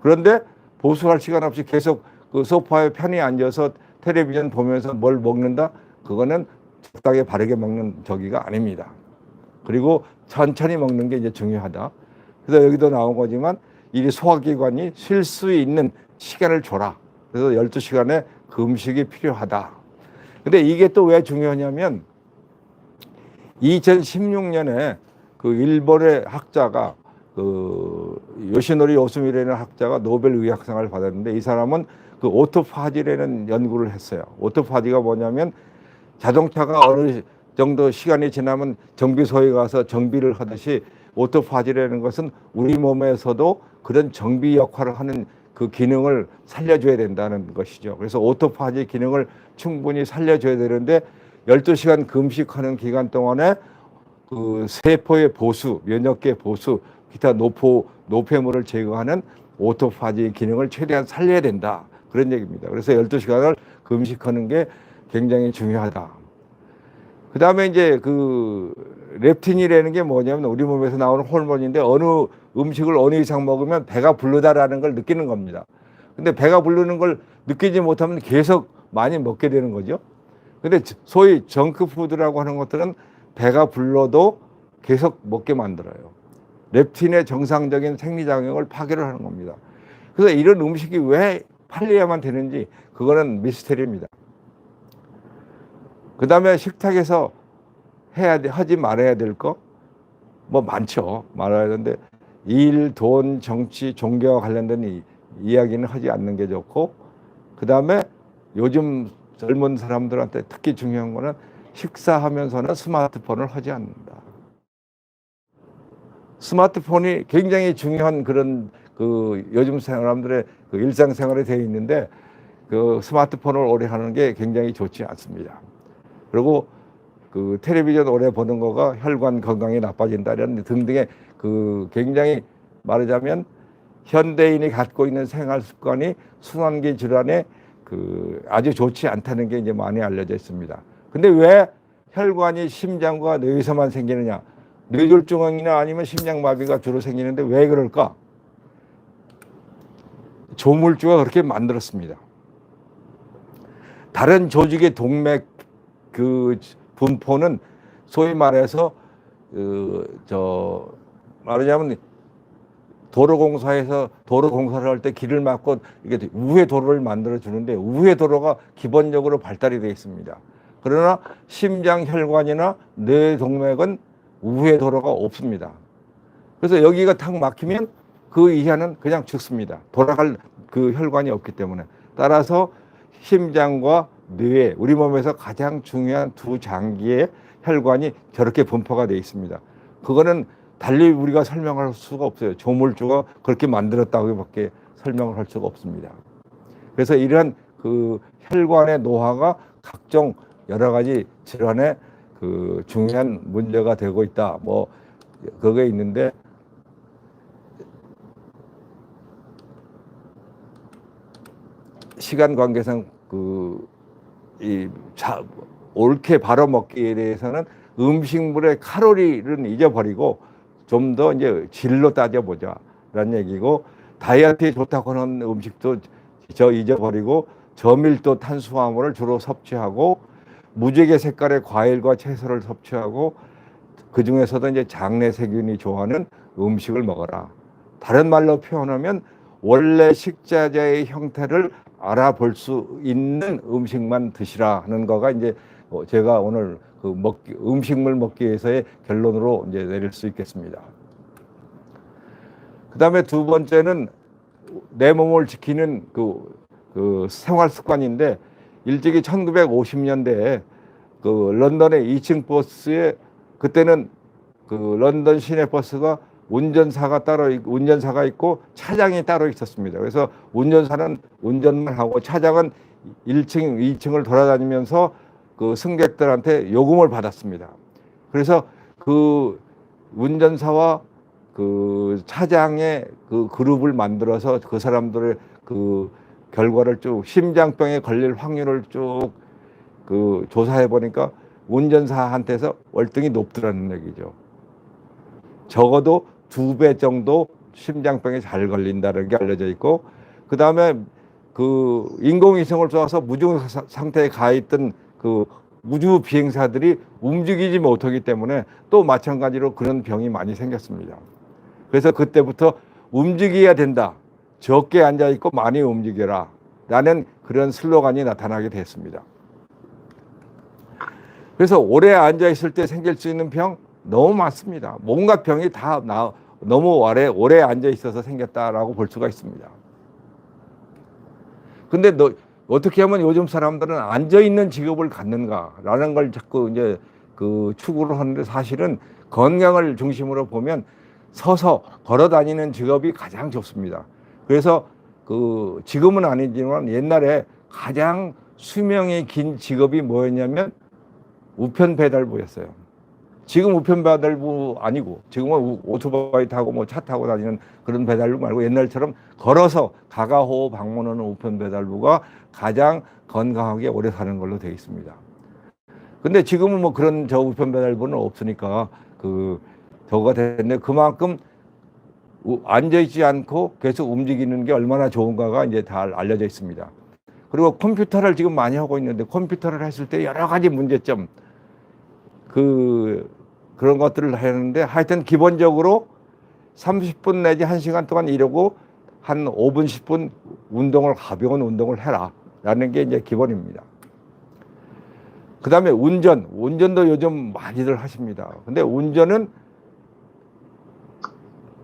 그런데 보수할 시간 없이 계속 그 소파에 편히 앉아서 텔레비전 보면서 뭘 먹는다? 그거는 적당히 바르게 먹는 저기가 아닙니다. 그리고 천천히 먹는 게 이제 중요하다. 그래서 여기도 나온 거지만 이 소화기관이 쉴 수 있는 시간을 줘라. 그래서 12시간의 금식이 필요하다. 근데 이게 또 왜 중요하냐면 2016년에 그 일본의 학자가 그 요시노리 오스미라는 학자가 노벨 의학상을 받았는데 이 사람은 그 오토파지라는 연구를 했어요. 오토파지가 뭐냐면 자동차가 어느 정도 시간이 지나면 정비소에 가서 정비를 하듯이 오토파지라는 것은 우리 몸에서도 그런 정비 역할을 하는 그 기능을 살려줘야 된다는 것이죠. 그래서 오토파지 기능을 충분히 살려줘야 되는데 12시간 금식하는 기간 동안에 그 세포의 보수, 면역계 보수, 기타 노폐물을 제거하는 오토파지 기능을 최대한 살려야 된다. 그런 얘기입니다. 그래서 12시간을 금식하는 게 굉장히 중요하다. 그 다음에 이제 그 렙틴이라는 게 뭐냐면 우리 몸에서 나오는 호르몬인데 어느 음식을 어느 이상 먹으면 배가 부르다라는 걸 느끼는 겁니다. 근데 배가 부르는 걸 느끼지 못하면 계속 많이 먹게 되는 거죠. 근데 소위 정크푸드라고 하는 것들은 배가 불러도 계속 먹게 만들어요. 렙틴의 정상적인 생리작용을 파괴를 하는 겁니다. 그래서 이런 음식이 왜 팔려야만 되는지 그거는 미스테리입니다. 그 다음에 식탁에서 하지 말아야 될 거 뭐 많죠. 말아야 되는데 일, 돈, 정치, 종교와 관련된 이야기는 하지 않는 게 좋고 그 다음에 요즘 젊은 사람들한테 특히 중요한 거는 식사하면서는 스마트폰을 하지 않는다. 스마트폰이 굉장히 중요한 그런 그 요즘 사람들의 그 일상생활에 되어 있는데 그 스마트폰을 오래 하는 게 굉장히 좋지 않습니다. 그리고 그 텔레비전 오래 보는 거가 혈관 건강이 나빠진다는 등등의 그 굉장히 말하자면 현대인이 갖고 있는 생활 습관이 순환기 질환에 그 아주 좋지 않다는 게 이제 많이 알려져 있습니다. 근데 왜 혈관이 심장과 뇌에서만 생기느냐? 뇌졸중이나 아니면 심장마비가 주로 생기는데 왜 그럴까? 조물주가 그렇게 만들었습니다. 다른 조직의 동맥 그 분포는 소위 말해서 말하자면 도로공사에서 도로공사를 할 때 길을 막고 이게 우회 도로를 만들어 주는데 우회 도로가 기본적으로 발달이 되어 있습니다. 그러나 심장 혈관이나 뇌 동맥은 우회 도로가 없습니다. 그래서 여기가 탁 막히면 그 이하는 그냥 죽습니다. 돌아갈 그 혈관이 없기 때문에. 따라서 심장과 뇌, 우리 몸에서 가장 중요한 두 장기의 혈관이 저렇게 분포가 되어 있습니다. 그거는 달리 우리가 설명할 수가 없어요. 조물주가 그렇게 만들었다고밖에 설명을 할 수가 없습니다. 그래서 이러한 그 혈관의 노화가 각종 여러 가지 질환의 그 중요한 문제가 되고 있다. 뭐 그게 있는데 시간 관계상 그 이 옳게 바로 먹기에 대해서는 음식물의 칼로리를 잊어버리고 좀 더 이제 질로 따져보자라는 얘기고, 다이어트에 좋다고 하는 음식도 잊어버리고 저밀도 탄수화물을 주로 섭취하고 무지개 색깔의 과일과 채소를 섭취하고 그 중에서도 이제 장내 세균이 좋아하는 음식을 먹어라. 다른 말로 표현하면 원래 식자재의 형태를 알아볼 수 있는 음식만 드시라 하는 거가 이제 제가 오늘 그 음식물 먹기 위해서의 결론으로 이제 내릴 수 있겠습니다. 그 다음에 두 번째는 내 몸을 지키는 그 생활 습관인데, 일찍이 1950년대에 그 런던의 2층 버스에, 그때는 그 런던 시내 버스가 운전사가 있고 차장이 따로 있었습니다. 그래서 운전사는 운전만 하고 차장은 1층, 2층을 돌아다니면서 그 승객들한테 요금을 받았습니다. 그래서 그 운전사와 그 차장의 그 그룹을 만들어서 그 사람들의 그 결과를 쭉, 심장병에 걸릴 확률을 쭉 그 조사해 보니까 운전사한테서 월등히 높더라는 얘기죠. 적어도 2배 정도 심장병에 잘 걸린다는 게 알려져 있고, 그 다음에 그 인공위성을 쏘아서 무중 상태에 가 있던 그 우주 비행사들이 움직이지 못하기 때문에 또 마찬가지로 그런 병이 많이 생겼습니다. 그래서 그때부터 움직여야 된다, 적게 앉아 있고 많이 움직여라 라는 그런 슬로건이 나타나게 됐습니다. 그래서 오래 앉아 있을 때 생길 수 있는 병 너무 많습니다. 뭔가 병이 다 너무 오래 앉아 있어서 생겼다라고 볼 수가 있습니다. 근데 어떻게 하면 요즘 사람들은 앉아 있는 직업을 갖는가라는 걸 자꾸 이제 그 추구를 하는데, 사실은 건강을 중심으로 보면 서서 걸어 다니는 직업이 가장 좋습니다. 그래서 그 지금은 아니지만 옛날에 가장 수명이 긴 직업이 뭐였냐면 우편 배달부였어요. 지금 우편 배달부 아니고, 지금은 오토바이 타고 뭐 차 타고 다니는 그런 배달부 말고, 옛날처럼 걸어서 가가호호 방문하는 우편 배달부가 가장 건강하게 오래 사는 걸로 되어 있습니다. 근데 지금은 뭐 그런 우편 배달부는 없으니까 저거가 됐는데, 그만큼 앉아있지 않고 계속 움직이는 게 얼마나 좋은가가 이제 다 알려져 있습니다. 그리고 컴퓨터를 지금 많이 하고 있는데, 컴퓨터를 했을 때 여러 가지 문제점, 그런 것들을 하는데, 하여튼 기본적으로 30분 내지 1시간 동안 이러고 한 5분, 10분 가벼운 운동을 해라 라는 게 이제 기본입니다. 그 다음에 운전도 요즘 많이들 하십니다. 근데 운전은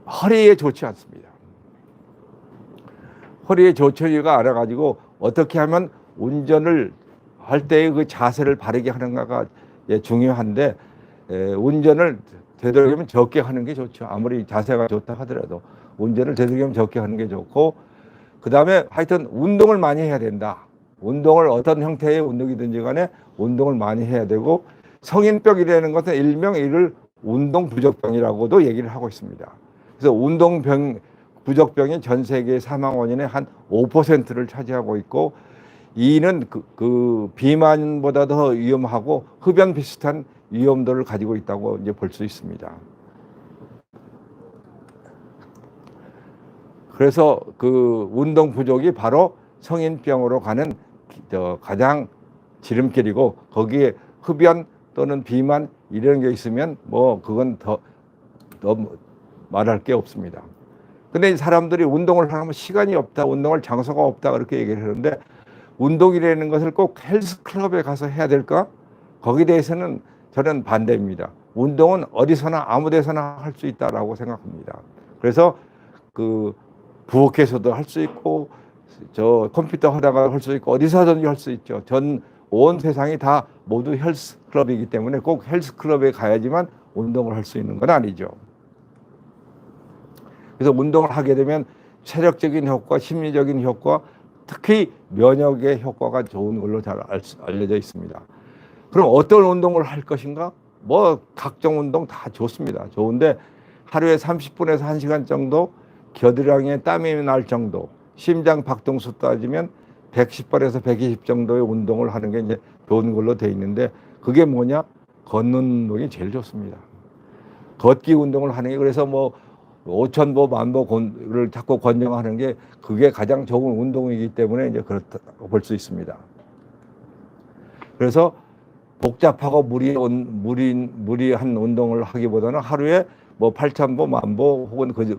허리에 좋지 않습니다. 허리에 좋지가 않아가지고 어떻게 하면 운전을 할 때의 그 자세를 바르게 하는가가 중요한데, 운전을 되도록이면 적게 하는 게 좋죠. 아무리 자세가 좋다 하더라도 운전을 되도록이면 적게 하는 게 좋고, 그 다음에 하여튼 운동을 많이 해야 된다. 운동을 어떤 형태의 운동이든지 간에 운동을 많이 해야 되고, 성인병이라는 것은 일명 이를 운동 부족병이라고도 얘기를 하고 있습니다. 그래서 부족병이 전 세계 사망 원인의 한 5%를 차지하고 있고, 이는 비만보다 더 위험하고 흡연 비슷한 위험도를 가지고 있다고 이제 볼 수 있습니다. 그래서 그 운동 부족이 바로 성인병으로 가는 가장 지름길이고, 거기에 흡연 또는 비만 이런 게 있으면 뭐 그건 더 말할 게 없습니다. 근데 사람들이 운동을 하면 시간이 없다, 운동할 장소가 없다 그렇게 얘기를 하는데, 운동이라는 것을 꼭 헬스클럽에 가서 해야 될까? 거기에 대해서는 저는 반대입니다. 운동은 어디서나 아무 데서나 할 수 있다라고 생각합니다. 그래서 부엌에서도 할 수 있고, 컴퓨터 하다가 할 수 있고, 어디서든지 할 수 있죠. 온 세상이 다 모두 헬스클럽이기 때문에 꼭 헬스클럽에 가야지만 운동을 할 수 있는 건 아니죠. 그래서 운동을 하게 되면 체력적인 효과, 심리적인 효과, 특히 면역의 효과가 좋은 걸로 잘 알려져 있습니다. 그럼 어떤 운동을 할 것인가? 뭐 각종 운동 다 좋습니다. 좋은데 하루에 30분에서 1시간 정도 겨드랑이에 땀이 날 정도, 심장 박동수 따지면 110번에서 120 정도의 운동을 하는 게 이제 좋은 걸로 돼 있는데 그게 뭐냐? 걷는 운동이 제일 좋습니다. 걷기 운동을 하는 게 그래서 뭐 5,000보, 10,000보를 자꾸 권장하는 게 그게 가장 좋은 운동이기 때문에 이제 그렇다고 볼 수 있습니다. 그래서 복잡하고 무리한 운동을 하기보다는 하루에 뭐 8,000보, 10,000보 혹은 그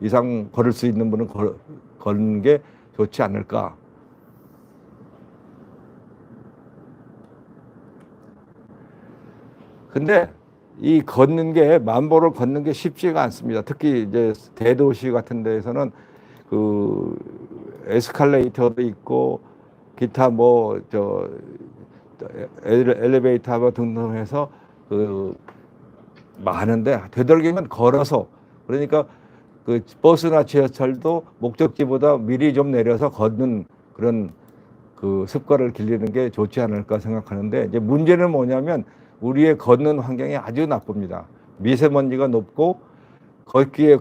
이상 걸을 수 있는 분은 걷는 게 좋지 않을까. 근데 이 걷는 게 10,000보를 걷는 게 쉽지가 않습니다. 특히 이제 대도시 같은 데에서는 그 에스컬레이터도 있고 기타 뭐 저 엘리베이터 등등 해서 그 많은데 되도록이면 걸어서 그러니까 그 버스나 지하철도 목적지보다 미리 좀 내려서 걷는 그런 그 습관을 길리는 게 좋지 않을까 생각하는데 이제 문제는 뭐냐면 우리의 걷는 환경이 아주 나쁩니다. 미세먼지가 높고 걷기에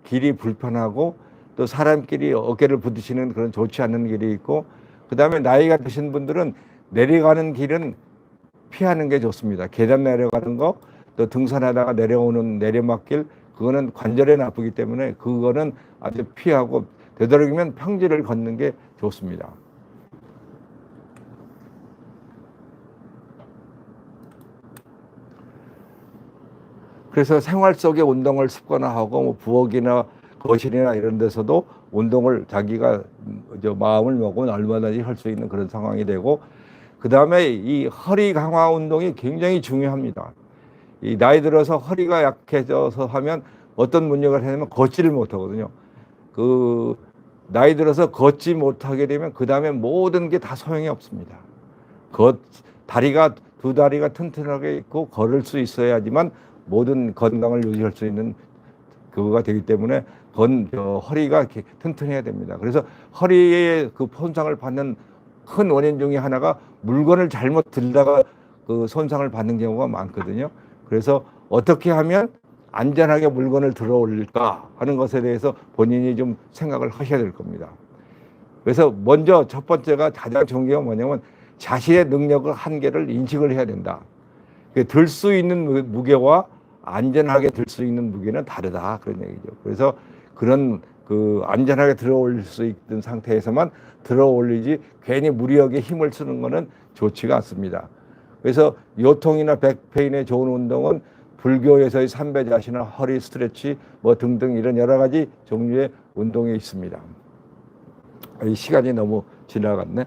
길이 불편하고 또 사람끼리 어깨를 부딪히는 그런 좋지 않은 길이 있고 그다음에 나이가 드신 분들은 내려가는 길은 피하는 게 좋습니다. 계단 내려가는 거 또 등산하다가 내려오는 내리막길 그거는 관절에 나쁘기 때문에 그거는 아주 피하고 되도록이면 평지를 걷는 게 좋습니다. 그래서 생활 속의 운동을 습관화하고 뭐 부엌이나 거실이나 이런 데서도 운동을 자기가 마음을 먹으면 얼마든지 할 수 있는 그런 상황이 되고 그 다음에 이 허리 강화 운동이 굉장히 중요합니다. 이 나이 들어서 허리가 약해져서 하면 어떤 문제가 생기면 걷지를 못하거든요. 그 나이 들어서 걷지 못하게 되면 그 다음에 모든 게 다 소용이 없습니다. 다리가 두 다리가 튼튼하게 있고 걸을 수 있어야지만 모든 건강을 유지할 수 있는 그거가 되기 때문에 허리가 이렇게 튼튼해야 됩니다. 그래서 허리에 그 손상을 받는 큰 원인 중에 하나가 물건을 잘못 들다가 그 손상을 받는 경우가 많거든요. 그래서 어떻게 하면 안전하게 물건을 들어 올릴까 하는 것에 대해서 본인이 좀 생각을 하셔야 될 겁니다. 그래서 먼저 첫 번째가 가장 중요한 게 뭐냐면 자신의 능력을 한계를 인식을 해야 된다. 들 수 있는 무게와 안전하게 들 수 있는 무게는 다르다 그런 얘기죠. 그래서 그런 그 안전하게 들어 올릴 수 있는 상태에서만 들어 올리지 괜히 무리하게 힘을 쓰는 것은 좋지가 않습니다. 그래서 요통이나 백페인에 좋은 운동은 불교에서의 삼배자시나 허리 스트레치 뭐 등등 이런 여러 가지 종류의 운동이 있습니다. 이 시간이 너무 지나갔네.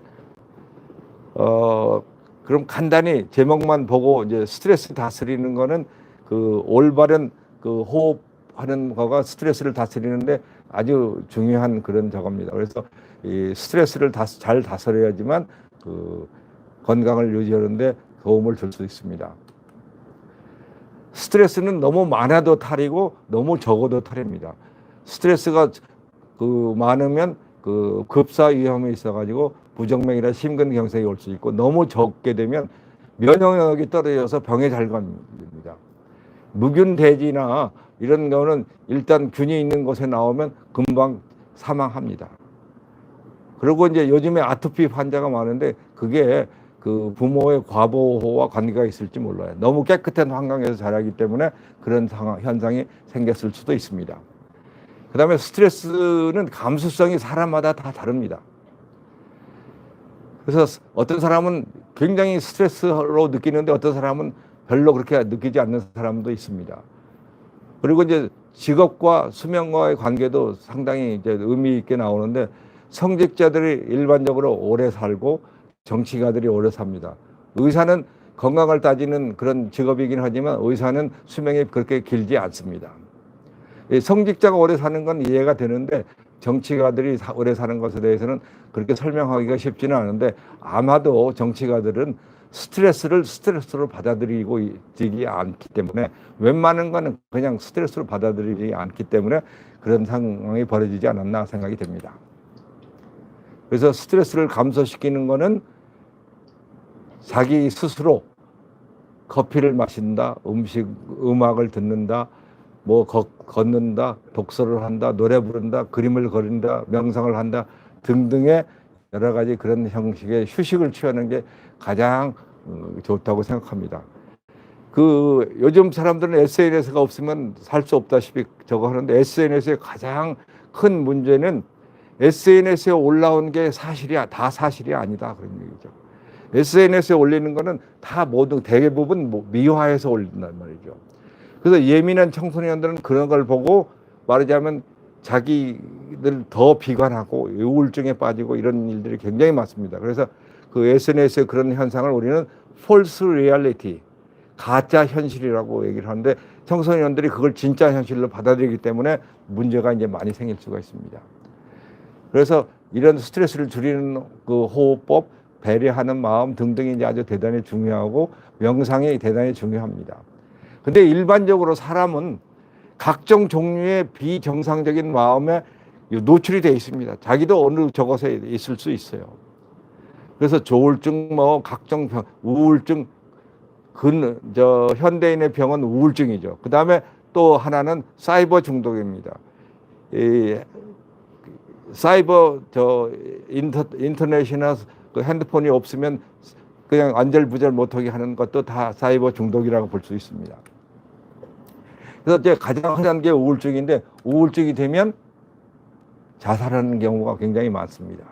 그럼 간단히 제목만 보고 이제 스트레스 다스리는 거는 그 올바른 그 호흡하는 거가 스트레스를 다스리는데 아주 중요한 그런 저겁니다. 그래서 이 스트레스를 잘 다스려야지만 그 건강을 유지하는데 도움을 줄 수 있습니다. 스트레스는 너무 많아도 탈이고 너무 적어도 탈입니다. 스트레스가 그 많으면 그 급사 위험이 있어가지고 부정맥이나 심근경색이 올 수 있고 너무 적게 되면 면역력이 떨어져서 병에 잘 걸립니다. 무균대지나 이런 거는 일단 균이 있는 곳에 나오면 금방 사망합니다. 그리고 이제 요즘에 아토피 환자가 많은데 그게 그 부모의 과보호와 관계가 있을지 몰라요. 너무 깨끗한 환경에서 자라기 때문에 그런 현상이 생겼을 수도 있습니다. 그 다음에 스트레스는 감수성이 사람마다 다 다릅니다. 그래서 어떤 사람은 굉장히 스트레스로 느끼는데 어떤 사람은 별로 그렇게 느끼지 않는 사람도 있습니다. 그리고 이제 직업과 수명과의 관계도 상당히 이제 의미 있게 나오는데 성직자들이 일반적으로 오래 살고 정치가들이 오래 삽니다. 의사는 건강을 따지는 그런 직업이긴 하지만 의사는 수명이 그렇게 길지 않습니다. 성직자가 오래 사는 건 이해가 되는데 정치가들이 오래 사는 것에 대해서는 그렇게 설명하기가 쉽지는 않은데 아마도 정치가들은 스트레스로 받아들이지 않기 때문에 웬만한 거는 그냥 스트레스로 받아들이지 않기 때문에 그런 상황이 벌어지지 않았나 생각이 됩니다. 그래서 스트레스를 감소시키는 거는 자기 스스로 커피를 마신다, 음악을 듣는다, 뭐 걷는다, 독서를 한다, 노래 부른다, 그림을 그린다, 명상을 한다 등등의 여러 가지 그런 형식의 휴식을 취하는 게 가장 좋다고 생각합니다. 그 요즘 사람들은 SNS가 없으면 살 수 없다시피 저거 하는데 SNS의 가장 큰 문제는 SNS에 올라온 게 다 사실이 아니다 그런 얘기죠. SNS에 올리는 거는 다 모두 대부분 미화해서 올린단 말이죠. 그래서 예민한 청소년들은 그런 걸 보고 말하자면 자기들 더 비관하고 우울증에 빠지고 이런 일들이 굉장히 많습니다. 그래서 그 SNS의 그런 현상을 우리는 false reality, 가짜 현실이라고 얘기를 하는데 청소년들이 그걸 진짜 현실로 받아들이기 때문에 문제가 이제 많이 생길 수가 있습니다. 그래서 이런 스트레스를 줄이는 그 호흡법, 배려하는 마음 등등이 이제 아주 대단히 중요하고 명상이 대단히 중요합니다. 근데 일반적으로 사람은 각종 종류의 비정상적인 마음에 노출이 되어 있습니다. 자기도 어느 저것에 있을 수 있어요. 그래서 조울증, 뭐 각종 병, 우울증, 현대인의 병은 우울증이죠. 그 다음에 또 하나는 사이버 중독입니다. 사이버 인터넷이나 그 핸드폰이 없으면 그냥 안절부절 못하게 하는 것도 다 사이버 중독이라고 볼 수 있습니다. 그래서 이제 가장 흔한 게 우울증인데 우울증이 되면 자살하는 경우가 굉장히 많습니다.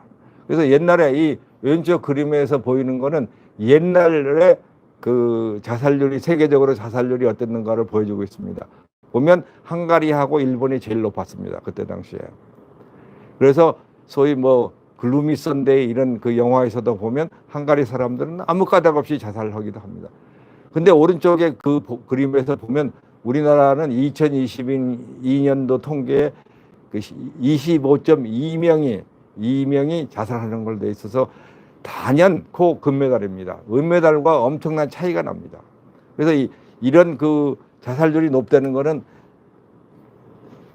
그래서 옛날에 이 왼쪽 그림에서 보이는 거는 옛날에 그 자살률이 세계적으로 자살률이 어땠는가를 보여주고 있습니다. 보면 헝가리하고 일본이 제일 높았습니다. 그때 당시에. 그래서 소위 뭐 글루미 선데이 이런 그 영화에서도 보면 헝가리 사람들은 아무 까닭 없이 자살하기도 합니다. 근데 오른쪽에 그 그림에서 보면 우리나라는 2022년도 통계에 25.2명이 자살하는 걸 돼 있어서 단연코 금메달입니다. 은메달과 엄청난 차이가 납니다. 그래서 이런 그 자살률이 높다는 거는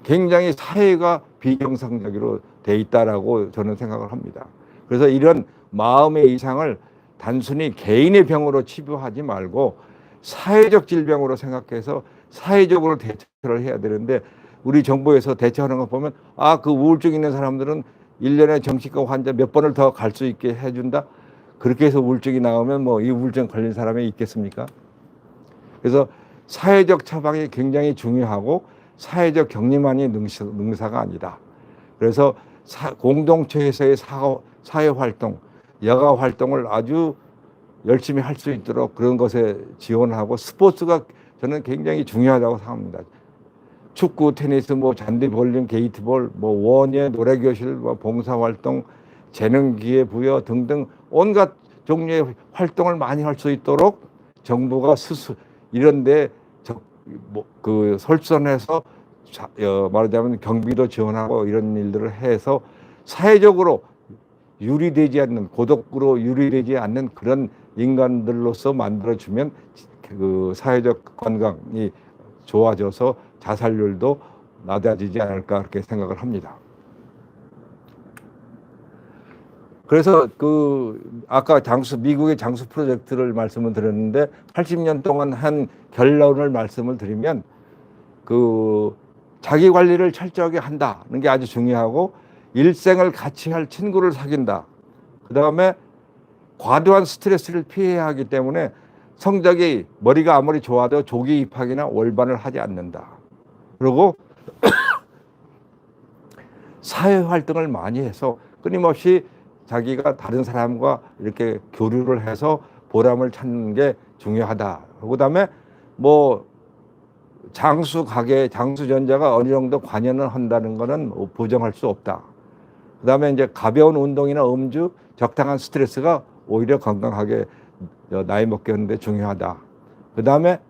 굉장히 사회가 비정상적으로 돼 있다라고 저는 생각을 합니다. 그래서 이런 마음의 이상을 단순히 개인의 병으로 치부하지 말고 사회적 질병으로 생각해서 사회적으로 대처를 해야 되는데 우리 정부에서 대처하는 거 보면 그 우울증 있는 사람들은 1년에 정신과 환자 몇 번을 더 갈 수 있게 해준다. 그렇게 해서 우울증이 나오면 뭐 이 우울증 걸린 사람이 있겠습니까? 그래서 사회적 처방이 굉장히 중요하고 사회적 격리만이 능사가 아니다. 그래서 공동체에서의 사회활동, 여가활동을 아주 열심히 할 수 있도록 그런 것에 지원하고 스포츠가 저는 굉장히 중요하다고 생각합니다. 축구, 테니스, 뭐 잔디 볼링, 게이트볼, 뭐 원예, 노래교실, 뭐 봉사활동, 재능기회 부여 등등 온갖 종류의 활동을 많이 할 수 있도록 정부가 이런데 그 설선해서 말하자면 경비도 지원하고 이런 일들을 해서 사회적으로 유리되지 않는 고독으로 유리되지 않는 그런 인간들로서 만들어주면 그 사회적 건강이 좋아져서 자살률도 낮아지지 않을까 그렇게 생각을 합니다. 그래서 아까 미국의 장수 프로젝트를 말씀을 드렸는데 80년 동안 한 결론을 말씀을 드리면 자기 관리를 철저하게 한다는 게 아주 중요하고 일생을 같이 할 친구를 사귄다. 그 다음에 과도한 스트레스를 피해야 하기 때문에 성적이 머리가 아무리 좋아도 조기 입학이나 월반을 하지 않는다. 그리고 사회활동을 많이 해서 끊임없이 자기가 다른 사람과 이렇게 교류를 해서 보람을 찾는 게 중요하다. 그 다음에 뭐 장수전자가 어느 정도 관여를 한다는 거는 부정할 수 없다. 그 다음에 이제 가벼운 운동이나 음주, 적당한 스트레스가 오히려 건강하게 나이 먹게 하는데 중요하다. 그 다음에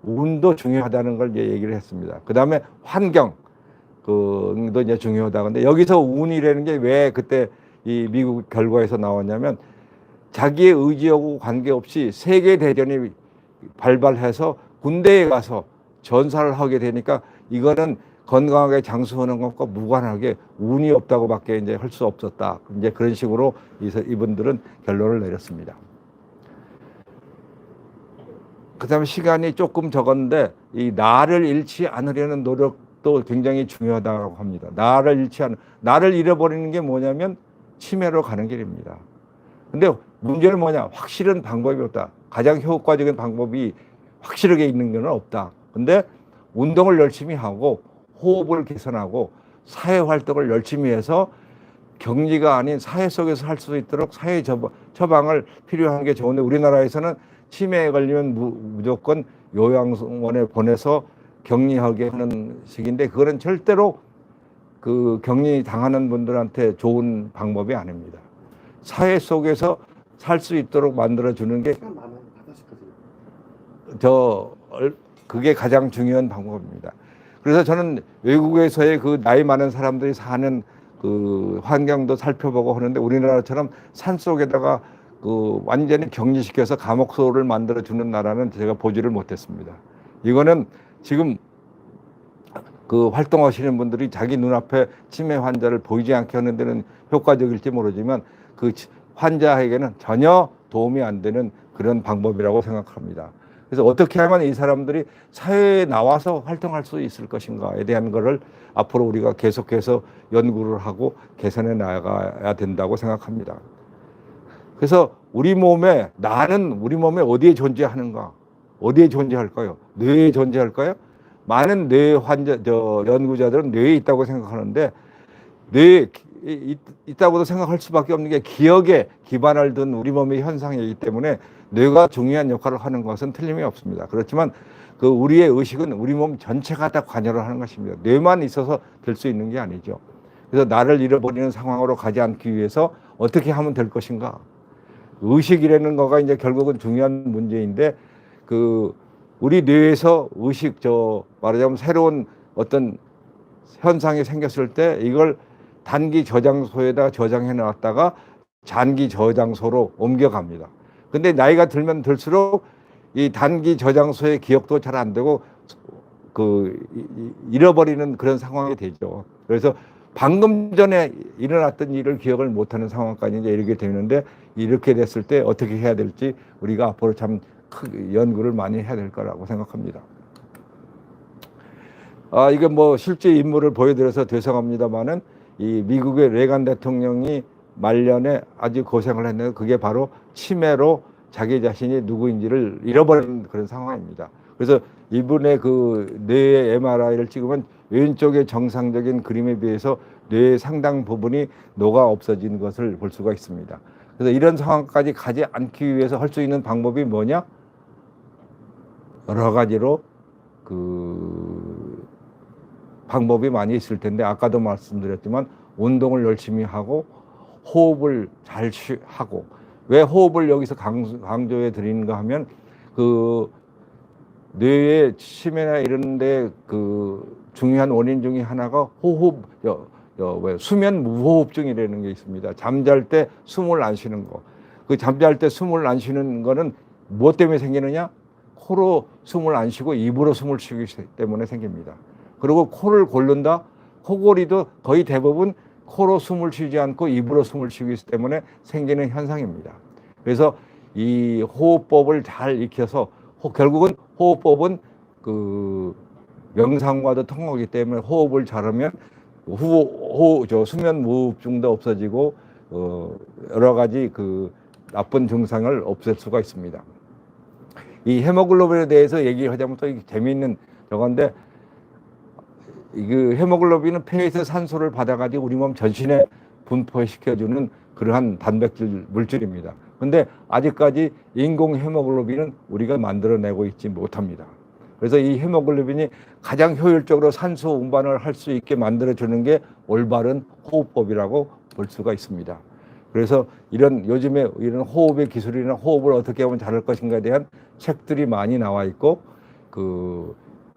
운도 중요하다는 걸 이제 얘기를 했습니다. 그 다음에 환경, 도 이제 중요하다. 근데 여기서 운이라는 게 왜 그때 이 미국 결과에서 나왔냐면 자기의 의지하고 관계없이 세계대전이 발발해서 군대에 가서 전사를 하게 되니까 이거는 건강하게 장수하는 것과 무관하게 운이 없다고밖에 이제 할 수 없었다. 이제 그런 식으로 이분들은 결론을 내렸습니다. 그다음에 시간이 조금 적었는데 이 나를 잃지 않으려는 노력도 굉장히 중요하다고 합니다. 나를 잃어버리는 게 뭐냐면 치매로 가는 길입니다. 근데 문제는 뭐냐? 확실한 방법이 없다. 가장 효과적인 방법이 확실하게 있는 건 없다. 근데 운동을 열심히 하고 호흡을 개선하고 사회 활동을 열심히 해서 격리가 아닌 사회 속에서 할 수 있도록 사회 처방을 필요한 게 좋은데 우리나라에서는 치매에 걸리면 무조건 요양원에 보내서 격리하게 하는 식인데 그거는 절대로 그 격리 당하는 분들한테 좋은 방법이 아닙니다. 사회 속에서 살 수 있도록 만들어 주는 게 그게 가장 중요한 방법입니다. 그래서 저는 외국에서의 그 나이 많은 사람들이 사는 그 환경도 살펴보고 하는데 우리나라처럼 산 속에다가 그 완전히 격리시켜서 감옥소를 만들어 주는 나라는 제가 보지를 못했습니다. 이거는 지금 그 활동하시는 분들이 자기 눈앞에 치매 환자를 보이지 않게 하는 데는 효과적일지 모르지만 그 환자에게는 전혀 도움이 안 되는 그런 방법이라고 생각합니다. 그래서 어떻게 하면 이 사람들이 사회에 나와서 활동할 수 있을 것인가에 대한 것을 앞으로 우리가 계속해서 연구를 하고 개선해 나가야 된다고 생각합니다. 그래서 나는 우리 몸에 어디에 존재하는가? 어디에 존재할까요? 뇌에 존재할까요? 많은 뇌 연구자들은 뇌에 있다고 생각하는데 뇌에 있다고도 생각할 수밖에 없는 게 기억에 기반을 둔 우리 몸의 현상이기 때문에 뇌가 중요한 역할을 하는 것은 틀림이 없습니다. 그렇지만 그 우리의 의식은 우리 몸 전체가 다 관여를 하는 것입니다. 뇌만 있어서 될 수 있는 게 아니죠. 그래서 나를 잃어버리는 상황으로 가지 않기 위해서 어떻게 하면 될 것인가? 의식이라는 거가 이제 결국은 중요한 문제인데 그 우리 뇌에서 말하자면 새로운 어떤 현상이 생겼을 때 이걸 단기 저장소에다 저장해 놨다가 장기 저장소로 옮겨갑니다. 근데 나이가 들면 들수록 이 단기 저장소의 기억도 잘 안 되고 잃어버리는 그런 상황이 되죠. 그래서 방금 전에 일어났던 일을 기억을 못하는 상황까지 이제 이르게 되는데 이렇게 됐을 때 어떻게 해야 될지 우리가 앞으로 참 연구를 많이 해야 될 거라고 생각합니다. 이게 뭐 실제 인물을 보여드려서 죄송합니다만은 이 미국의 레간 대통령이 말년에 아주 고생을 했는데 그게 바로 치매로 자기 자신이 누구인지를 잃어버린 그런 상황입니다. 그래서 이분의 그 뇌의 MRI를 찍으면 왼쪽의 정상적인 그림에 비해서 뇌의 상당 부분이 녹아 없어진 것을 볼 수가 있습니다. 그래서 이런 상황까지 가지 않기 위해서 할 수 있는 방법이 뭐냐? 여러 가지로 방법이 많이 있을 텐데 아까도 말씀드렸지만 운동을 열심히 하고 호흡을 잘 하고 왜 호흡을 여기서 강조해 드리는가 하면 그 뇌의 치매나 이런 데 그 중요한 원인 중에 하나가 수면 무호흡증이라는 게 있습니다. 잠잘 때 숨을 안 쉬는 거. 그 잠잘 때 숨을 안 쉬는 거는 무엇 때문에 생기느냐? 코로 숨을 안 쉬고 입으로 숨을 쉬기 때문에 생깁니다. 그리고 코를 고른다. 코골이도 거의 대부분 코로 숨을 쉬지 않고 입으로 숨을 쉬기 때문에 생기는 현상입니다. 그래서 이 호흡법을 잘 익혀서 결국은 호흡법은 그 명상과도 통하기 때문에 호흡을 잘하면 수면 무호흡증도 없어지고 여러 가지 그 나쁜 증상을 없앨 수가 있습니다. 이 헤모글로빈에 대해서 얘기하자면 또 재미있는 저건데 그 헤모글로빈은 폐에서 산소를 받아가지고 우리 몸 전신에 분포시켜주는 그러한 단백질 물질입니다. 근데 아직까지 인공 헤모글로빈은 우리가 만들어내고 있지 못합니다. 그래서 이 헤모글로빈이 가장 효율적으로 산소 운반을 할 수 있게 만들어주는 게 올바른 호흡법이라고 볼 수가 있습니다. 그래서 요즘에 이런 호흡의 기술이나 호흡을 어떻게 하면 잘할 것인가에 대한 책들이 많이 나와 있고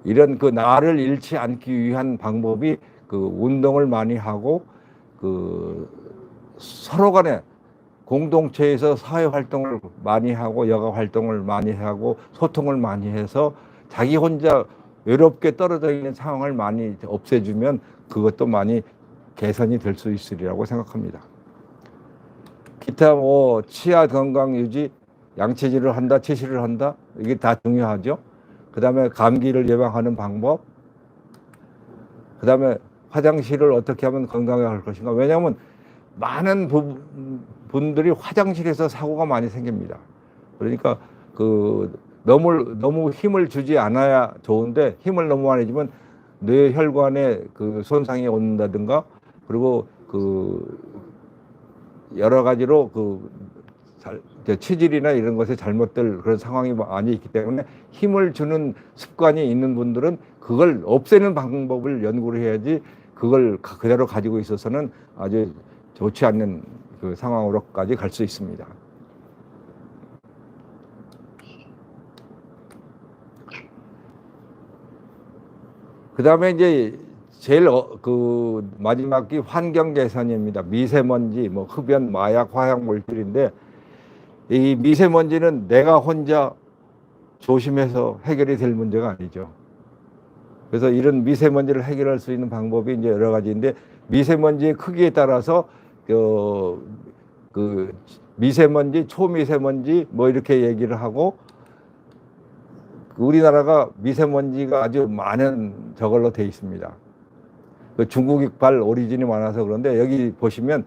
이런 나를 잃지 않기 위한 방법이 운동을 많이 하고 서로 간에 공동체에서 사회 활동을 많이 하고 여가 활동을 많이 하고 소통을 많이 해서 자기 혼자 외롭게 떨어져 있는 상황을 많이 없애주면 그것도 많이 개선이 될 수 있으리라고 생각합니다. 기타 치아 건강 유지, 양치질을 한다, 치실을 한다, 이게 다 중요하죠. 그 다음에 감기를 예방하는 방법, 그 다음에 화장실을 어떻게 하면 건강하게 할 것인가. 왜냐하면 많은 분들이 화장실에서 사고가 많이 생깁니다. 그러니까 그 너무 힘을 주지 않아야 좋은데 힘을 너무 많이 주면 뇌혈관에 그 손상이 온다든가 그리고 그 여러 가지로 체질이나 이런 것에 잘못될 그런 상황이 많이 있기 때문에 힘을 주는 습관이 있는 분들은 그걸 없애는 방법을 연구를 해야지 그걸 그대로 가지고 있어서는 아주 좋지 않는 그 상황으로까지 갈 수 있습니다. 그 다음에 이제 제일 그 마지막이 환경 개선입니다. 미세먼지, 뭐 흡연, 마약, 화학 물질인데 이 미세먼지는 내가 혼자 조심해서 해결이 될 문제가 아니죠. 그래서 이런 미세먼지를 해결할 수 있는 방법이 이제 여러 가지인데 미세먼지의 크기에 따라서 그 미세먼지, 초미세먼지 뭐 이렇게 얘기를 하고 우리나라가 미세먼지가 아주 많은 저걸로 돼 있습니다. 그 중국발 오리진이 많아서 그런데 여기 보시면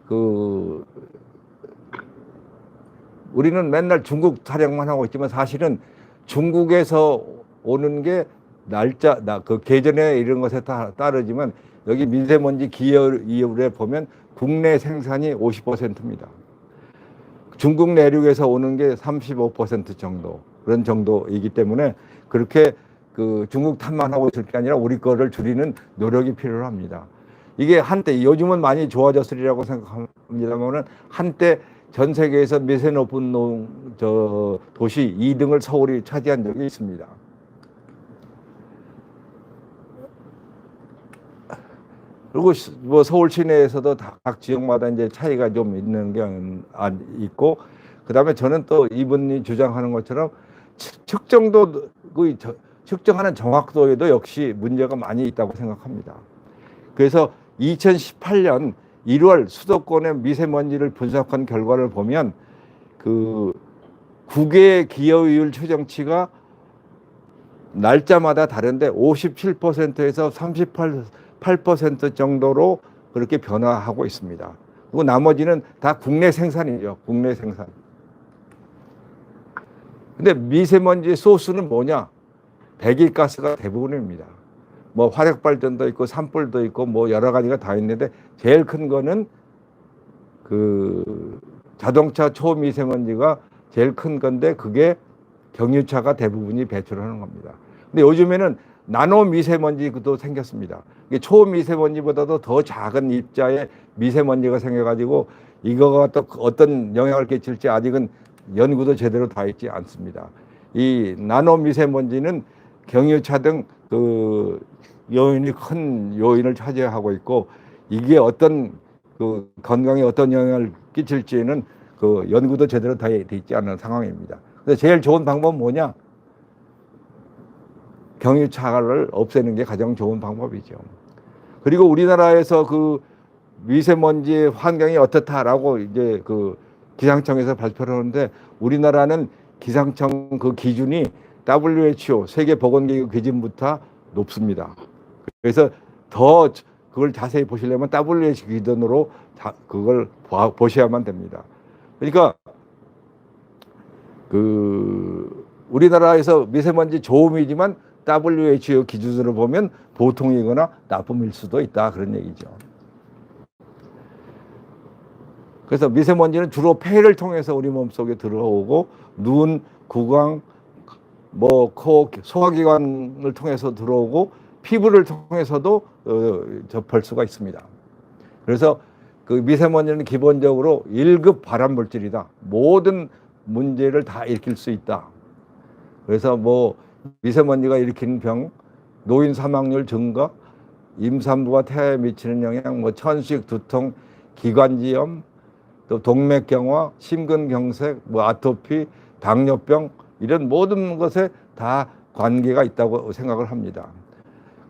그 우리는 맨날 중국 타령만 하고 있지만 사실은 중국에서 오는 게 그 계절에 이런 것에 따르지만 여기 미세먼지 기여율에 보면 국내 생산이 50%입니다. 중국 내륙에서 오는 게 35% 정도 그런 정도이기 때문에 그렇게 그 중국 탓만 하고 있을 게 아니라 우리 거를 줄이는 노력이 필요합니다. 이게 한때 요즘은 많이 좋아졌으리라고 생각합니다만은 한때 전 세계에서 미세 높은 도시 2등을 서울이 차지한 적이 있습니다. 그리고 뭐 서울 시내에서도 각 지역마다 이제 차이가 좀 있는 게 있고, 그 다음에 저는 또 이분이 주장하는 것처럼 측정하는 정확도에도 역시 문제가 많이 있다고 생각합니다. 그래서 2018년 1월 수도권의 미세먼지를 분석한 결과를 보면 그 9개의 기여율 추정치가 날짜마다 다른데 57%에서 38% 정도로 그렇게 변화하고 있습니다. 그리고 나머지는 다 국내 생산이죠. 국내 생산. 근데 미세먼지 소스는 뭐냐? 배기가스가 대부분입니다. 뭐 화력발전도 있고 산불도 있고 뭐 여러 가지가 다 있는데 제일 큰 거는 그 자동차 초미세먼지가 제일 큰 건데 그게 경유차가 대부분이 배출하는 겁니다. 근데 요즘에는 나노 미세먼지도 생겼습니다. 이게 초미세먼지보다도 더 작은 입자의 미세먼지가 생겨가지고 이거가 또 어떤 영향을 끼칠지 아직은 연구도 제대로 다 있지 않습니다. 이 나노 미세먼지는 경유차 등 그 요인이 큰 요인을 차지하고 있고 이게 어떤 그 건강에 어떤 영향을 끼칠지는 그 연구도 제대로 다 돼 있지 않은 상황입니다. 그래서 제일 좋은 방법은 뭐냐? 경유차를 없애는 게 가장 좋은 방법이죠. 그리고 우리나라에서 그 미세먼지 환경이 어떻다라고 이제 그 기상청에서 발표를 하는데 우리나라는 기상청 그 기준이 WHO 세계보건기구 기준부터 높습니다. 그래서 더 그걸 자세히 보시려면 WHO 기준으로 그걸 보셔야만 됩니다. 그러니까 그 우리나라에서 미세먼지 좋음이지만 WHO 기준으로 보면 보통이거나 나쁨일 수도 있다 그런 얘기죠. 그래서 미세먼지는 주로 폐를 통해서 우리 몸속에 들어오고 눈, 구강, 뭐 코, 소화기관을 통해서 들어오고 피부를 통해서도 접할 수가 있습니다. 그래서 그 미세먼지는 기본적으로 1급 발암 물질이다. 모든 문제를 다 일으킬 수 있다. 그래서 뭐 미세먼지가 일으키는 병, 노인 사망률 증가, 임산부와 태아에 미치는 영향, 뭐 천식, 두통, 기관지염, 또 동맥경화, 심근경색, 뭐 아토피, 당뇨병 이런 모든 것에 다 관계가 있다고 생각을 합니다.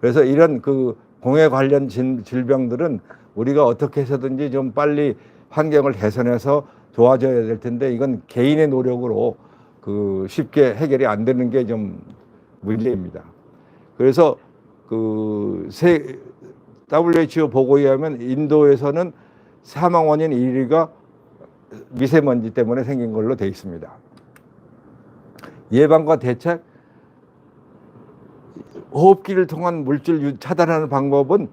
그래서 이런 그 공해 관련 질병들은 우리가 어떻게 해서든지 좀 빨리 환경을 개선해서 좋아져야 될 텐데 이건 개인의 노력으로 그 쉽게 해결이 안 되는 게 좀 문제입니다. 그래서 그 WHO 보고에 의하면 인도에서는 사망 원인 1위가 미세먼지 때문에 생긴 걸로 되어 있습니다. 예방과 대책, 호흡기를 통한 물질 차단하는 방법은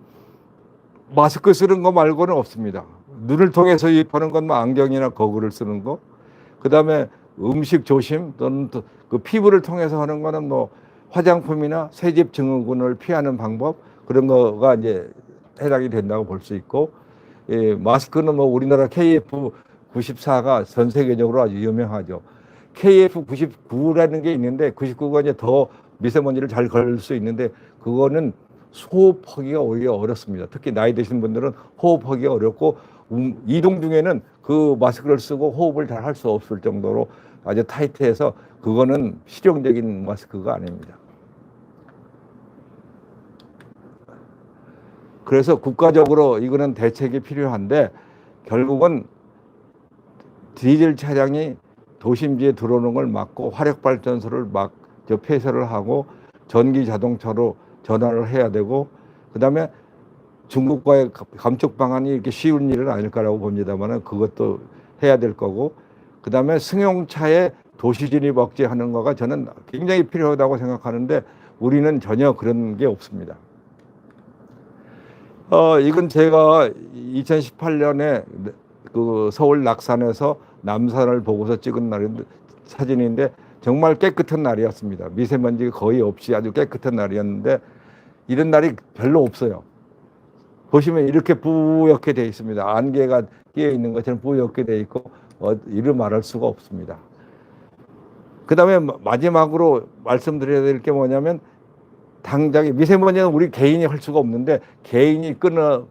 마스크 쓰는 거 말고는 없습니다. 눈을 통해서 유입하는 건 뭐 안경이나 거울을 쓰는 거, 그 다음에 음식 조심 또는 그 피부를 통해서 하는 거는 뭐 화장품이나 세집 증후군을 피하는 방법, 그런 거가 이제 해당이 된다고 볼 수 있고, 예, 마스크는 뭐 우리나라 KF94가 전 세계적으로 아주 유명하죠. KF99라는 게 있는데 99가 이제 더 미세먼지를 잘 걸릴 수 있는데 그거는 호흡하기가 오히려 어렵습니다. 특히 나이 드신 분들은 호흡하기가 어렵고 이동 중에는 그 마스크를 쓰고 호흡을 잘 할 수 없을 정도로 아주 타이트해서 그거는 실용적인 마스크가 아닙니다. 그래서 국가적으로 이거는 대책이 필요한데 결국은 디젤 차량이 도심지에 들어오는 걸 막고 화력발전소를 폐쇄를 하고 전기 자동차로 전환을 해야 되고, 그다음에 중국과의 감축 방안이 이렇게 쉬운 일은 아닐 거라고 봅니다만 그것도 해야 될 거고, 그다음에 승용차의 도시 진입 억제하는 거가 저는 굉장히 필요하다고 생각하는데 우리는 전혀 그런 게 없습니다. 이건 제가 2018년에 그 서울 낙산에서 남산을 보고서 찍은 사진인데 정말 깨끗한 날이었습니다. 미세먼지가 거의 없이 아주 깨끗한 날이었는데 이런 날이 별로 없어요. 보시면 이렇게 뿌옇게 되어 있습니다. 안개가 끼어 있는 것처럼 뿌옇게 되어 있고 이루 말할 수가 없습니다. 그 다음에 마지막으로 말씀드려야 될 게 뭐냐면 당장에 미세먼지는 우리 개인이 할 수가 없는데 개인이 끊을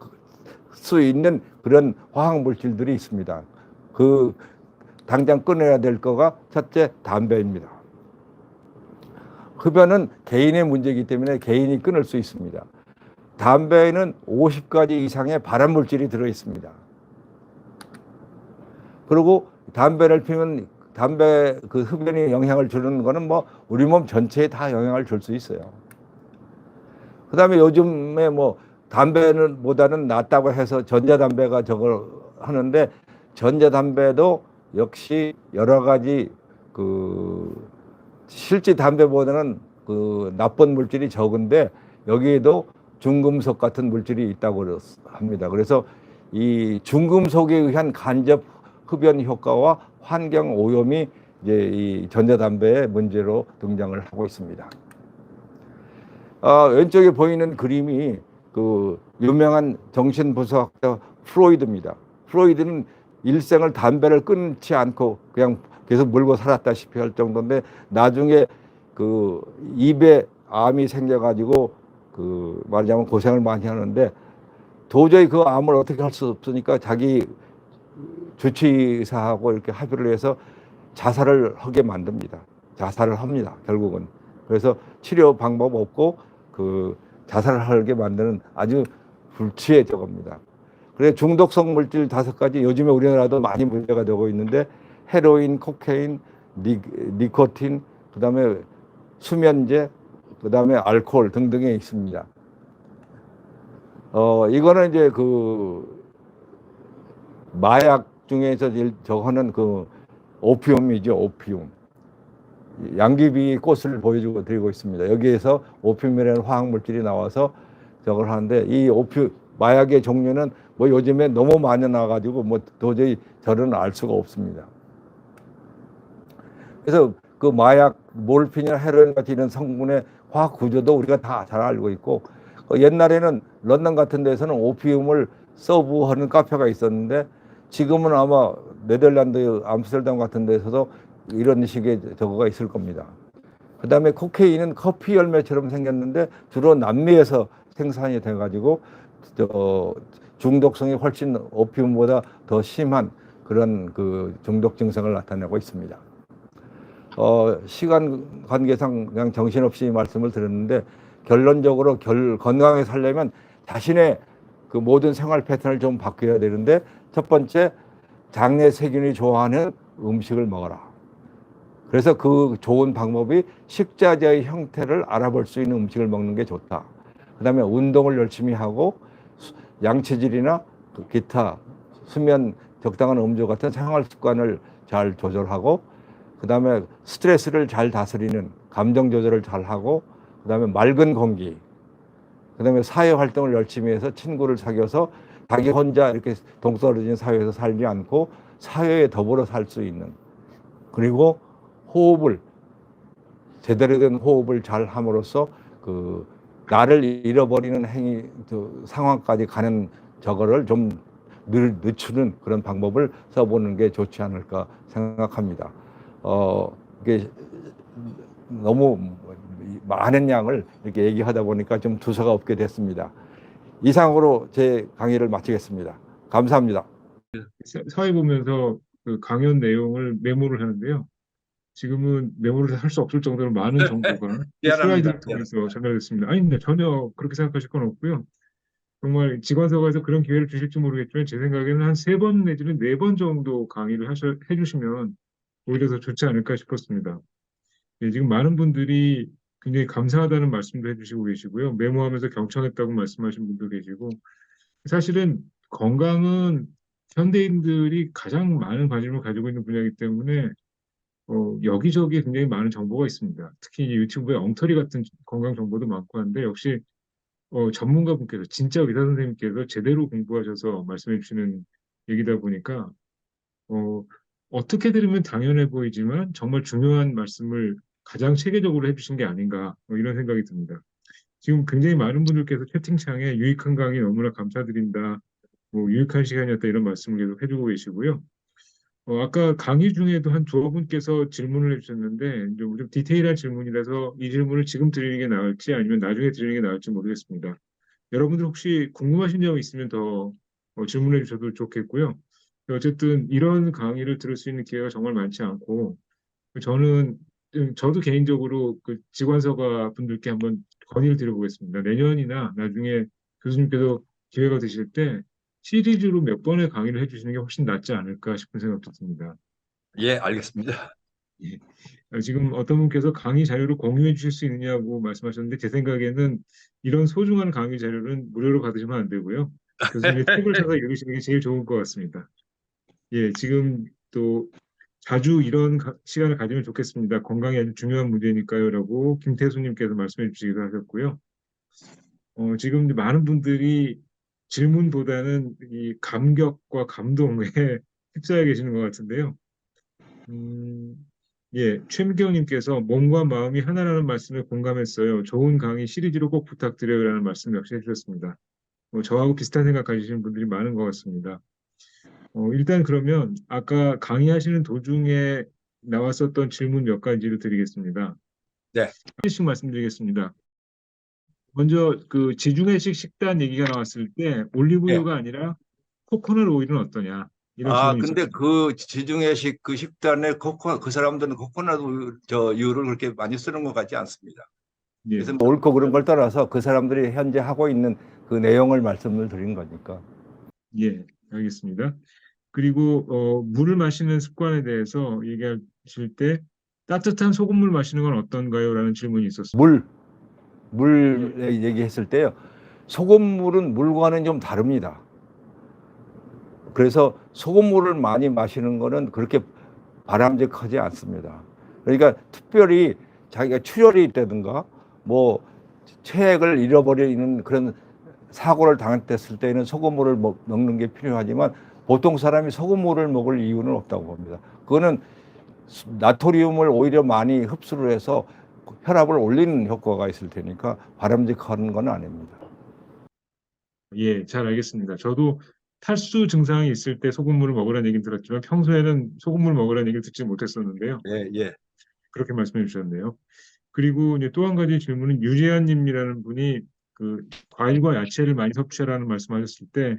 수 있는 그런 화학 물질들이 있습니다. 그 당장 끊어야 될 거가 첫째 담배입니다. 흡연은 개인의 문제이기 때문에 개인이 끊을 수 있습니다. 담배에는 50가지 이상의 발암 물질이 들어 있습니다. 그리고 담배를 피우면 담배 그 흡연이 영향을 주는 거는 뭐 우리 몸 전체에 다 영향을 줄 수 있어요. 그다음에 요즘에 뭐 담배는 보다는 낫다고 해서 전자담배가 저걸 하는데 전자담배도 역시 여러 가지 그 실제 담배보다는 그 나쁜 물질이 적은데 여기에도 중금속 같은 물질이 있다고 합니다. 그래서 이 중금속에 의한 간접 흡연 효과와 환경 오염이 이제 이 전자담배의 문제로 등장을 하고 있습니다. 왼쪽에 보이는 그림이 그 유명한 정신분석학자 프로이드입니다. 프로이드는 일생을 담배를 끊지 않고 그냥 계속 물고 살았다시피 할 정도인데 나중에 그 입에 암이 생겨가지고 그 말하자면 고생을 많이 하는데 도저히 그 암을 어떻게 할 수 없으니까 자기 주치의사하고 이렇게 합의를 해서 자살을 하게 만듭니다. 자살을 합니다. 결국은. 그래서 치료 방법 없고 그 자살을 하게 만드는 아주 불치의 저겁니다. 그래서 중독성 물질 5가지 요즘에 우리나라도 많이 문제가 되고 있는데 헤로인, 코케인, 니코틴, 그다음에 수면제, 그다음에 알코올 등등에 있습니다. 이거는 이제 그 마약 중에서 저거는 그 오피움이죠, 오피움. 양귀비 꽃을 보여주고 드리고 있습니다. 여기에서 오피움이라는 화학 물질이 나와서 저걸 하는데 이 마약의 종류는 뭐 요즘에 너무 많이 나와가지고 뭐 도저히 저는 알 수가 없습니다. 그래서 그 마약, 몰핀이나 헤로인 같은 이런 성분의 화학 구조도 우리가 다 잘 알고 있고 옛날에는 런던 같은 데서는 오피움을 서브하는 카페가 있었는데 지금은 아마 네덜란드 암스테르담 같은 데서도 이런 식의 저거가 있을 겁니다. 그 다음에 코케인은 커피 열매처럼 생겼는데 주로 남미에서 생산이 돼가지고 중독성이 훨씬 오피움보다 더 심한 그런 그 중독 증상을 나타내고 있습니다. 시간 관계상 그냥 정신없이 말씀을 드렸는데 결론적으로 건강하게 살려면 자신의 그 모든 생활 패턴을 좀 바뀌어야 되는데 첫 번째 장내 세균이 좋아하는 음식을 먹어라. 그래서 그 좋은 방법이 식자재의 형태를 알아볼 수 있는 음식을 먹는 게 좋다. 그 다음에 운동을 열심히 하고 양체질이나 기타 수면, 적당한 음주 같은 생활 습관을 잘 조절하고, 그다음에 스트레스를 잘 다스리는 감정 조절을 잘 하고, 그다음에 맑은 공기, 그다음에 사회 활동을 열심히 해서 친구를 사귀어서 자기 혼자 이렇게 동떨어진 사회에서 살지 않고 사회에 더불어 살 수 있는, 그리고 호흡을, 제대로 된 호흡을 잘 함으로써 그 나를 잃어버리는 행위, 상황까지 가는 저거를 좀 늦추는 그런 방법을 써보는 게 좋지 않을까 생각합니다. 이게 너무 많은 양을 이렇게 얘기하다 보니까 좀 두서가 없게 됐습니다. 이상으로 제 강의를 마치겠습니다. 감사합니다. 사회 보면서 그 강연 내용을 메모를 하는데요. 지금은 메모를 할 수 없을 정도로 많은 정보가 미안합니다. 슬라이드를 통해서 전달됐습니다. 아닙니다. 전혀 그렇게 생각하실 건 없고요. 정말 지관서가에서 그런 기회를 주실지 모르겠지만 제 생각에는 한 3번 내지는 4번 정도 강의를 해주시면 오히려 더 좋지 않을까 싶었습니다. 예, 지금 많은 분들이 굉장히 감사하다는 말씀도 해주시고 계시고요. 메모하면서 경청했다고 말씀하신 분도 계시고, 사실은 건강은 현대인들이 가장 많은 관심을 가지고 있는 분야이기 때문에 여기저기 굉장히 많은 정보가 있습니다. 특히 이제 유튜브에 엉터리 같은 건강 정보도 많고 한데, 역시 전문가분께서, 진짜 의사 선생님께서 제대로 공부하셔서 말씀해 주시는 얘기다 보니까 어, 어떻게 들으면 당연해 보이지만 정말 중요한 말씀을 가장 체계적으로 해주신 게 아닌가, 이런 생각이 듭니다. 지금 굉장히 많은 분들께서 채팅창에 유익한 강의 너무나 감사드린다, 뭐 유익한 시간이었다, 이런 말씀을 계속 해주고 계시고요. 아까 강의 중에도 한 두어 분께서 질문을 해주셨는데 좀 디테일한 질문이라서 이 질문을 지금 드리는 게 나을지 아니면 나중에 드리는 게 나을지 모르겠습니다. 여러분들 혹시 궁금하신 점 있으면 더 질문해 주셔도 좋겠고요. 어쨌든 이런 강의를 들을 수 있는 기회가 정말 많지 않고, 저는 저도 개인적으로 그 지관서가 분들께 한번 건의를 드려보겠습니다. 내년이나 나중에 교수님께서 기회가 되실 때 시리즈로 몇 번의 강의를 해주시는 게 훨씬 낫지 않을까 싶은 생각도 듭니다. 예, 알겠습니다. 예. 지금 어떤 분께서 강의 자료를 공유해 주실 수 있느냐고 말씀하셨는데, 제 생각에는 이런 소중한 강의 자료는 무료로 받으시면 안 되고요. 교수님의 팁을 찾아 읽으시는 게 제일 좋을 것 같습니다. 예, 지금 또 자주 이런 시간을 가지면 좋겠습니다. 건강이 아주 중요한 문제니까요. 라고 김태수님께서 말씀해 주시기도 하셨고요. 지금 이제 많은 분들이 질문보다는 이 감격과 감동에 휩싸여 계시는 것 같은데요. 음, 예, 최미경님께서 몸과 마음이 하나라는 말씀에 공감했어요. 좋은 강의 시리즈로 꼭 부탁드려요라는 말씀 역시 해주셨습니다. 저하고 비슷한 생각 가지시는 분들이 많은 것 같습니다. 일단 그러면 아까 강의하시는 도중에 나왔었던 질문 몇 가지를 드리겠습니다. 네. 하나씩 말씀드리겠습니다. 먼저 그 지중해식 식단 얘기가 나왔을 때 올리브유가 아니라 코코넛 오일은 어떠냐, 이런 질문이 근데 있었습니다. 그 지중해식 그 식단에 그 사람들은 코코넛 우유를 그렇게 많이 쓰는 것 같지 않습니다. 예, 그래서 옳고 그른 걸 떠나서 그 사람들이 현재 하고 있는 그 내용을 말씀을 드린 거니까. 예, 알겠습니다. 그리고 물을 마시는 습관에 대해서 얘기하실 때 따뜻한 소금물 마시는 건 어떤가요? 라는 질문이 있었습니다. 물에 얘기했을 때요. 소금물은 물과는 좀 다릅니다. 그래서 소금물을 많이 마시는 거는 그렇게 바람직하지 않습니다. 그러니까 특별히 자기가 출혈이 있다든가 뭐 체액을 잃어버리는 그런 사고를 당했을 때는 소금물을 먹는 게 필요하지만 보통 사람이 소금물을 먹을 이유는 없다고 봅니다. 그거는 나트륨을 오히려 많이 흡수를 해서 혈압을 올리는 효과가 있을 테니까 바람직한 건 아닙니다. 예, 잘 알겠습니다. 저도 탈수 증상이 있을 때 소금물을 먹으라는 얘기는 들었지만 평소에는 소금물 먹으라는 얘기를 듣지 못했었는데요. 예. 그렇게 말씀해 주셨네요. 그리고 이제 또 한 가지 질문은 유재환님이라는 분이 그 과일과 야채를 많이 섭취하라는 말씀하셨을 때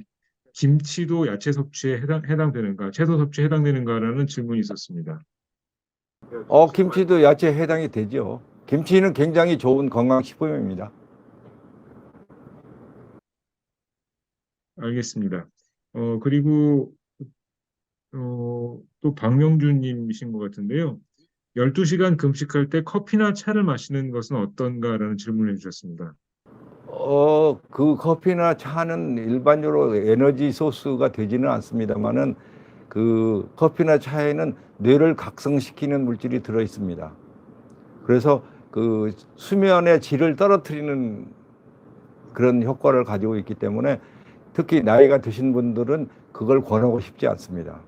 김치도 야채 섭취에 해당되는가, 채소 섭취에 해당되는가라는 질문이 있었습니다. 김치도 야채에 해당이 되죠. 김치는 굉장히 좋은 건강식품입니다. 알겠습니다. 그리고 또 박명준님이신 것 같은데요. 12시간 금식할 때 커피나 차를 마시는 것은 어떤가라는 질문을 해주셨습니다. 그 커피나 차는 일반적으로 에너지 소스가 되지는 않습니다만은 그 커피나 차에는 뇌를 각성시키는 물질이 들어 있습니다. 그래서 그 수면의 질을 떨어뜨리는 그런 효과를 가지고 있기 때문에 특히 나이가 드신 분들은 그걸 권하고 싶지 않습니다.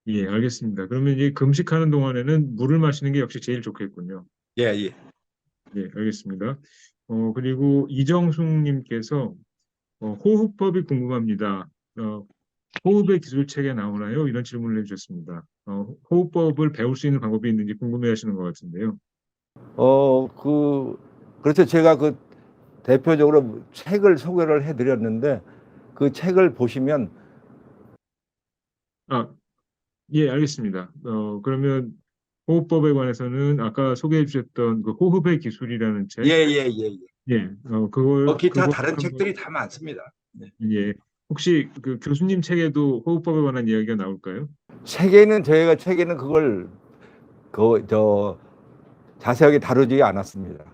예, 알겠습니다. 그러면 이제 금식하는 동안에는 물을 마시는 게 역시 제일 좋겠군요. 예, 예. 예, 알겠습니다. 그리고 이정숙님께서 호흡법이 궁금합니다. 호흡의 기술책에 나오나요? 이런 질문을 해주셨습니다. 호흡법을 배울 수 있는 방법이 있는지 궁금해하시는 것 같은데요. 그래서 제가 그 대표적으로 책을 소개를 해드렸는데 그 책을 보시면 아, 예, 알겠습니다. 그러면 호흡법에 관해서는 아까 소개해 주셨던 그 호흡의 기술이라는 예, 책, 예, 예, 예. 예, 기타 그거 다른 한번, 책들이 다 많습니다. 네. 예, 혹시 그 교수님 책에도 호흡법에 관한 이야기가 나올까요? 저희가 책에는 그걸 자세하게 다루지 않았습니다.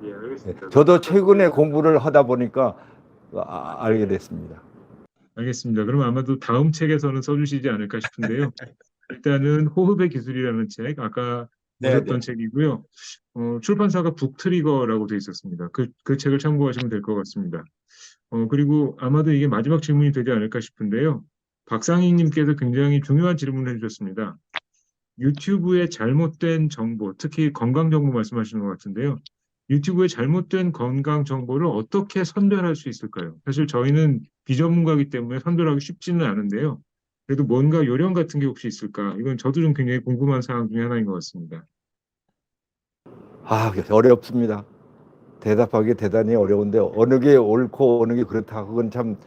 예, 예, 알겠습니다. 그럼 저도 아까 최근에 공부를 하다 보니까 알게 됐습니다. 알겠습니다. 그럼 아마도 다음 책에서는 써주시지 않을까 싶은데요. 일단은 호흡의 기술이라는 책, 아까 네, 보셨던 네. 책이고요. 출판사가 북트리거라고 돼 있었습니다. 그 책을 참고하시면 될 것 같습니다. 그리고 아마도 이게 마지막 질문이 되지 않을까 싶은데요. 박상익님께서 굉장히 중요한 질문을 해주셨습니다. 유튜브의 잘못된 정보, 특히 건강 정보 말씀하시는 것 같은데요. 유튜브의 잘못된 건강 정보를 어떻게 선별할 수 있을까요? 사실 저희는 비전문가이기 때문에 선별하기 쉽지는 않은데요. 그래도 뭔가 요령 같은 게 혹시 있을까? 이건 저도 좀 굉장히 궁금한 사항 중에 하나인 것 같습니다. 어렵습니다. 대답하기 대단히 어려운데 어느 게 옳고 어느 게 그렇다. 그건 참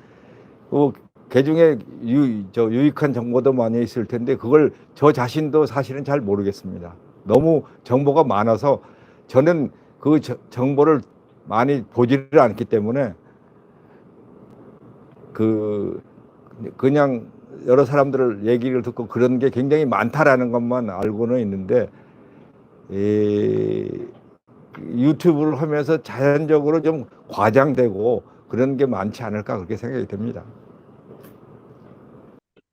개중에 유익한 정보도 많이 있을 텐데 그걸 저 자신도 사실은 잘 모르겠습니다. 너무 정보가 많아서 저는 그 정보를 많이 보지를 않기 때문에 그 그냥 여러 사람들 얘기를 듣고 그런 게 굉장히 많다라는 것만 알고는 있는데 이 유튜브를 하면서 자연적으로 좀 과장되고 그런 게 많지 않을까 그렇게 생각이 됩니다.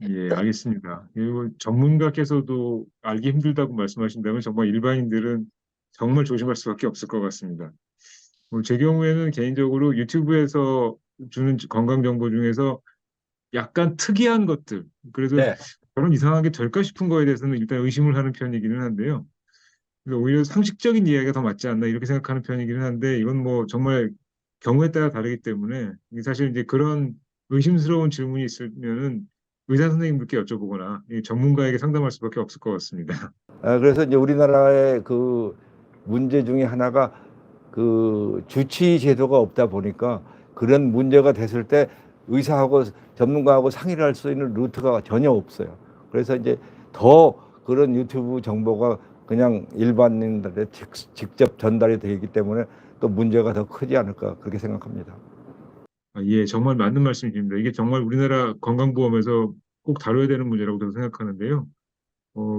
예, 알겠습니다. 그리고 전문가께서도 알기 힘들다고 말씀하신다면 정말 일반인들은 정말 조심할 수밖에 없을 것 같습니다. 제 경우에는 개인적으로 유튜브에서 주는 건강 정보 중에서 약간 특이한 것들, 그래서 네. 저런 이상한 게 될까 싶은 거에 대해서는 일단 의심을 하는 편이기는 한데요. 그래서 오히려 상식적인 이야기가 더 맞지 않나 이렇게 생각하는 편이기는 한데 이건 뭐 정말 경우에 따라 다르기 때문에 이게 사실 이제 그런 의심스러운 질문이 있으면은 의사 선생님들께 여쭤보거나 이 전문가에게 상담할 수밖에 없을 것 같습니다. 그래서 이제 우리나라의 그 문제 중에 하나가 그 주치의 제도가 없다 보니까 그런 문제가 됐을 때 의사하고 전문가하고 상의를 할 수 있는 루트가 전혀 없어요. 그래서 이제 더 그런 유튜브 정보가 그냥 일반인들한테 직접 전달이 되기 때문에 또 문제가 더 크지 않을까 그렇게 생각합니다. 예, 정말 맞는 말씀이십니다. 이게 정말 우리나라 건강보험에서 꼭 다뤄야 되는 문제라고 저는 생각하는데요.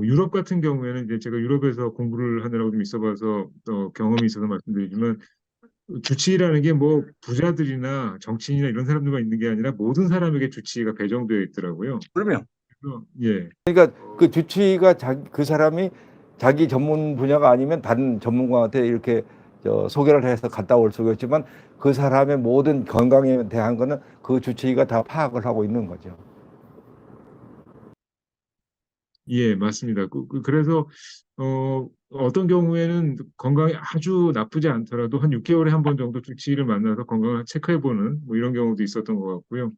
유럽 같은 경우에는 이제 제가 유럽에서 공부를 하느라고 좀 있어봐서 경험이 있어서 말씀드리지만 주치의라는 게 뭐 부자들이나 정치인이나 이런 사람들만 있는 게 아니라 모든 사람에게 주치의가 배정되어 있더라고요. 그러면 그래서 예, 그러니까 그 주치의가 그 사람이 자기 전문 분야가 아니면 다른 전문가한테 이렇게 소개를 해서 갔다 올 수가 있지만 그 사람의 모든 건강에 대한 거는 그 주치의가 다 파악을 하고 있는 거죠. 예, 맞습니다. 그래서 어떤 경우에는 건강이 아주 나쁘지 않더라도 한 6개월에 한 번 정도 주치의를 만나서 건강을 체크해보는 뭐 이런 경우도 있었던 것 같고요.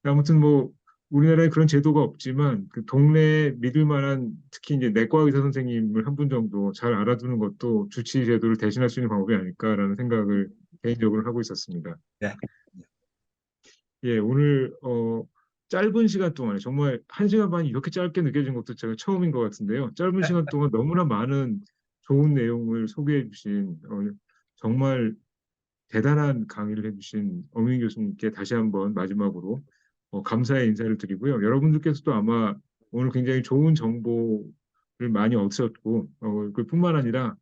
아무튼 뭐 우리나라에 그런 제도가 없지만 그 동네에 믿을 만한 특히 이제 내과 의사 선생님을 한 분 정도 잘 알아두는 것도 주치의 제도를 대신할 수 있는 방법이 아닐까라는 생각을 개인적으로 하고 있었습니다. 네. 예, 오늘 짧은 시간 동안에 정말 1시간 반이 이렇게 짧게 느껴진 것도 제가 처음인 것 같은데요. 짧은 시간 동안 너무나 많은 좋은 내용을 소개해 주신 정말 대단한 강의를 해주신 엄윤 교수님께 다시 한번 마지막으로 감사의 인사를 드리고요. 여러분들께서도 아마 오늘 굉장히 좋은 정보를 많이 얻으셨고 그뿐만 아니라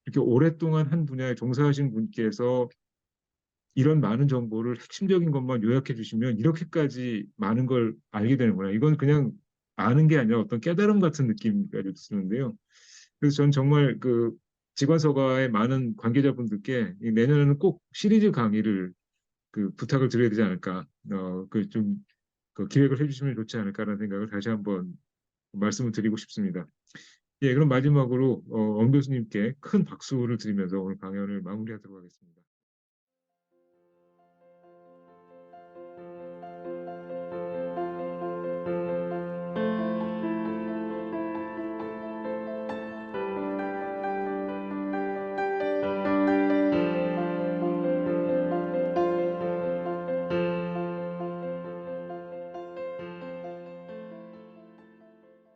이렇게 오랫동안 한 분야에 종사하신 분께서 이런 많은 정보를 핵심적인 것만 요약해 주시면 이렇게까지 많은 걸 알게 되는구나. 이건 그냥 아는 게 아니라 어떤 깨달음 같은 느낌까지 드는데요. 그래서 저는 정말 그 직관서가의 많은 관계자분들께 내년에는 꼭 시리즈 강의를 그 부탁을 드려야 되지 않을까. 좀 그 기획을 해주시면 좋지 않을까라는 생각을 다시 한번 말씀을 드리고 싶습니다. 예, 그럼 마지막으로 엄 교수님께 큰 박수를 드리면서 오늘 강연을 마무리하도록 하겠습니다.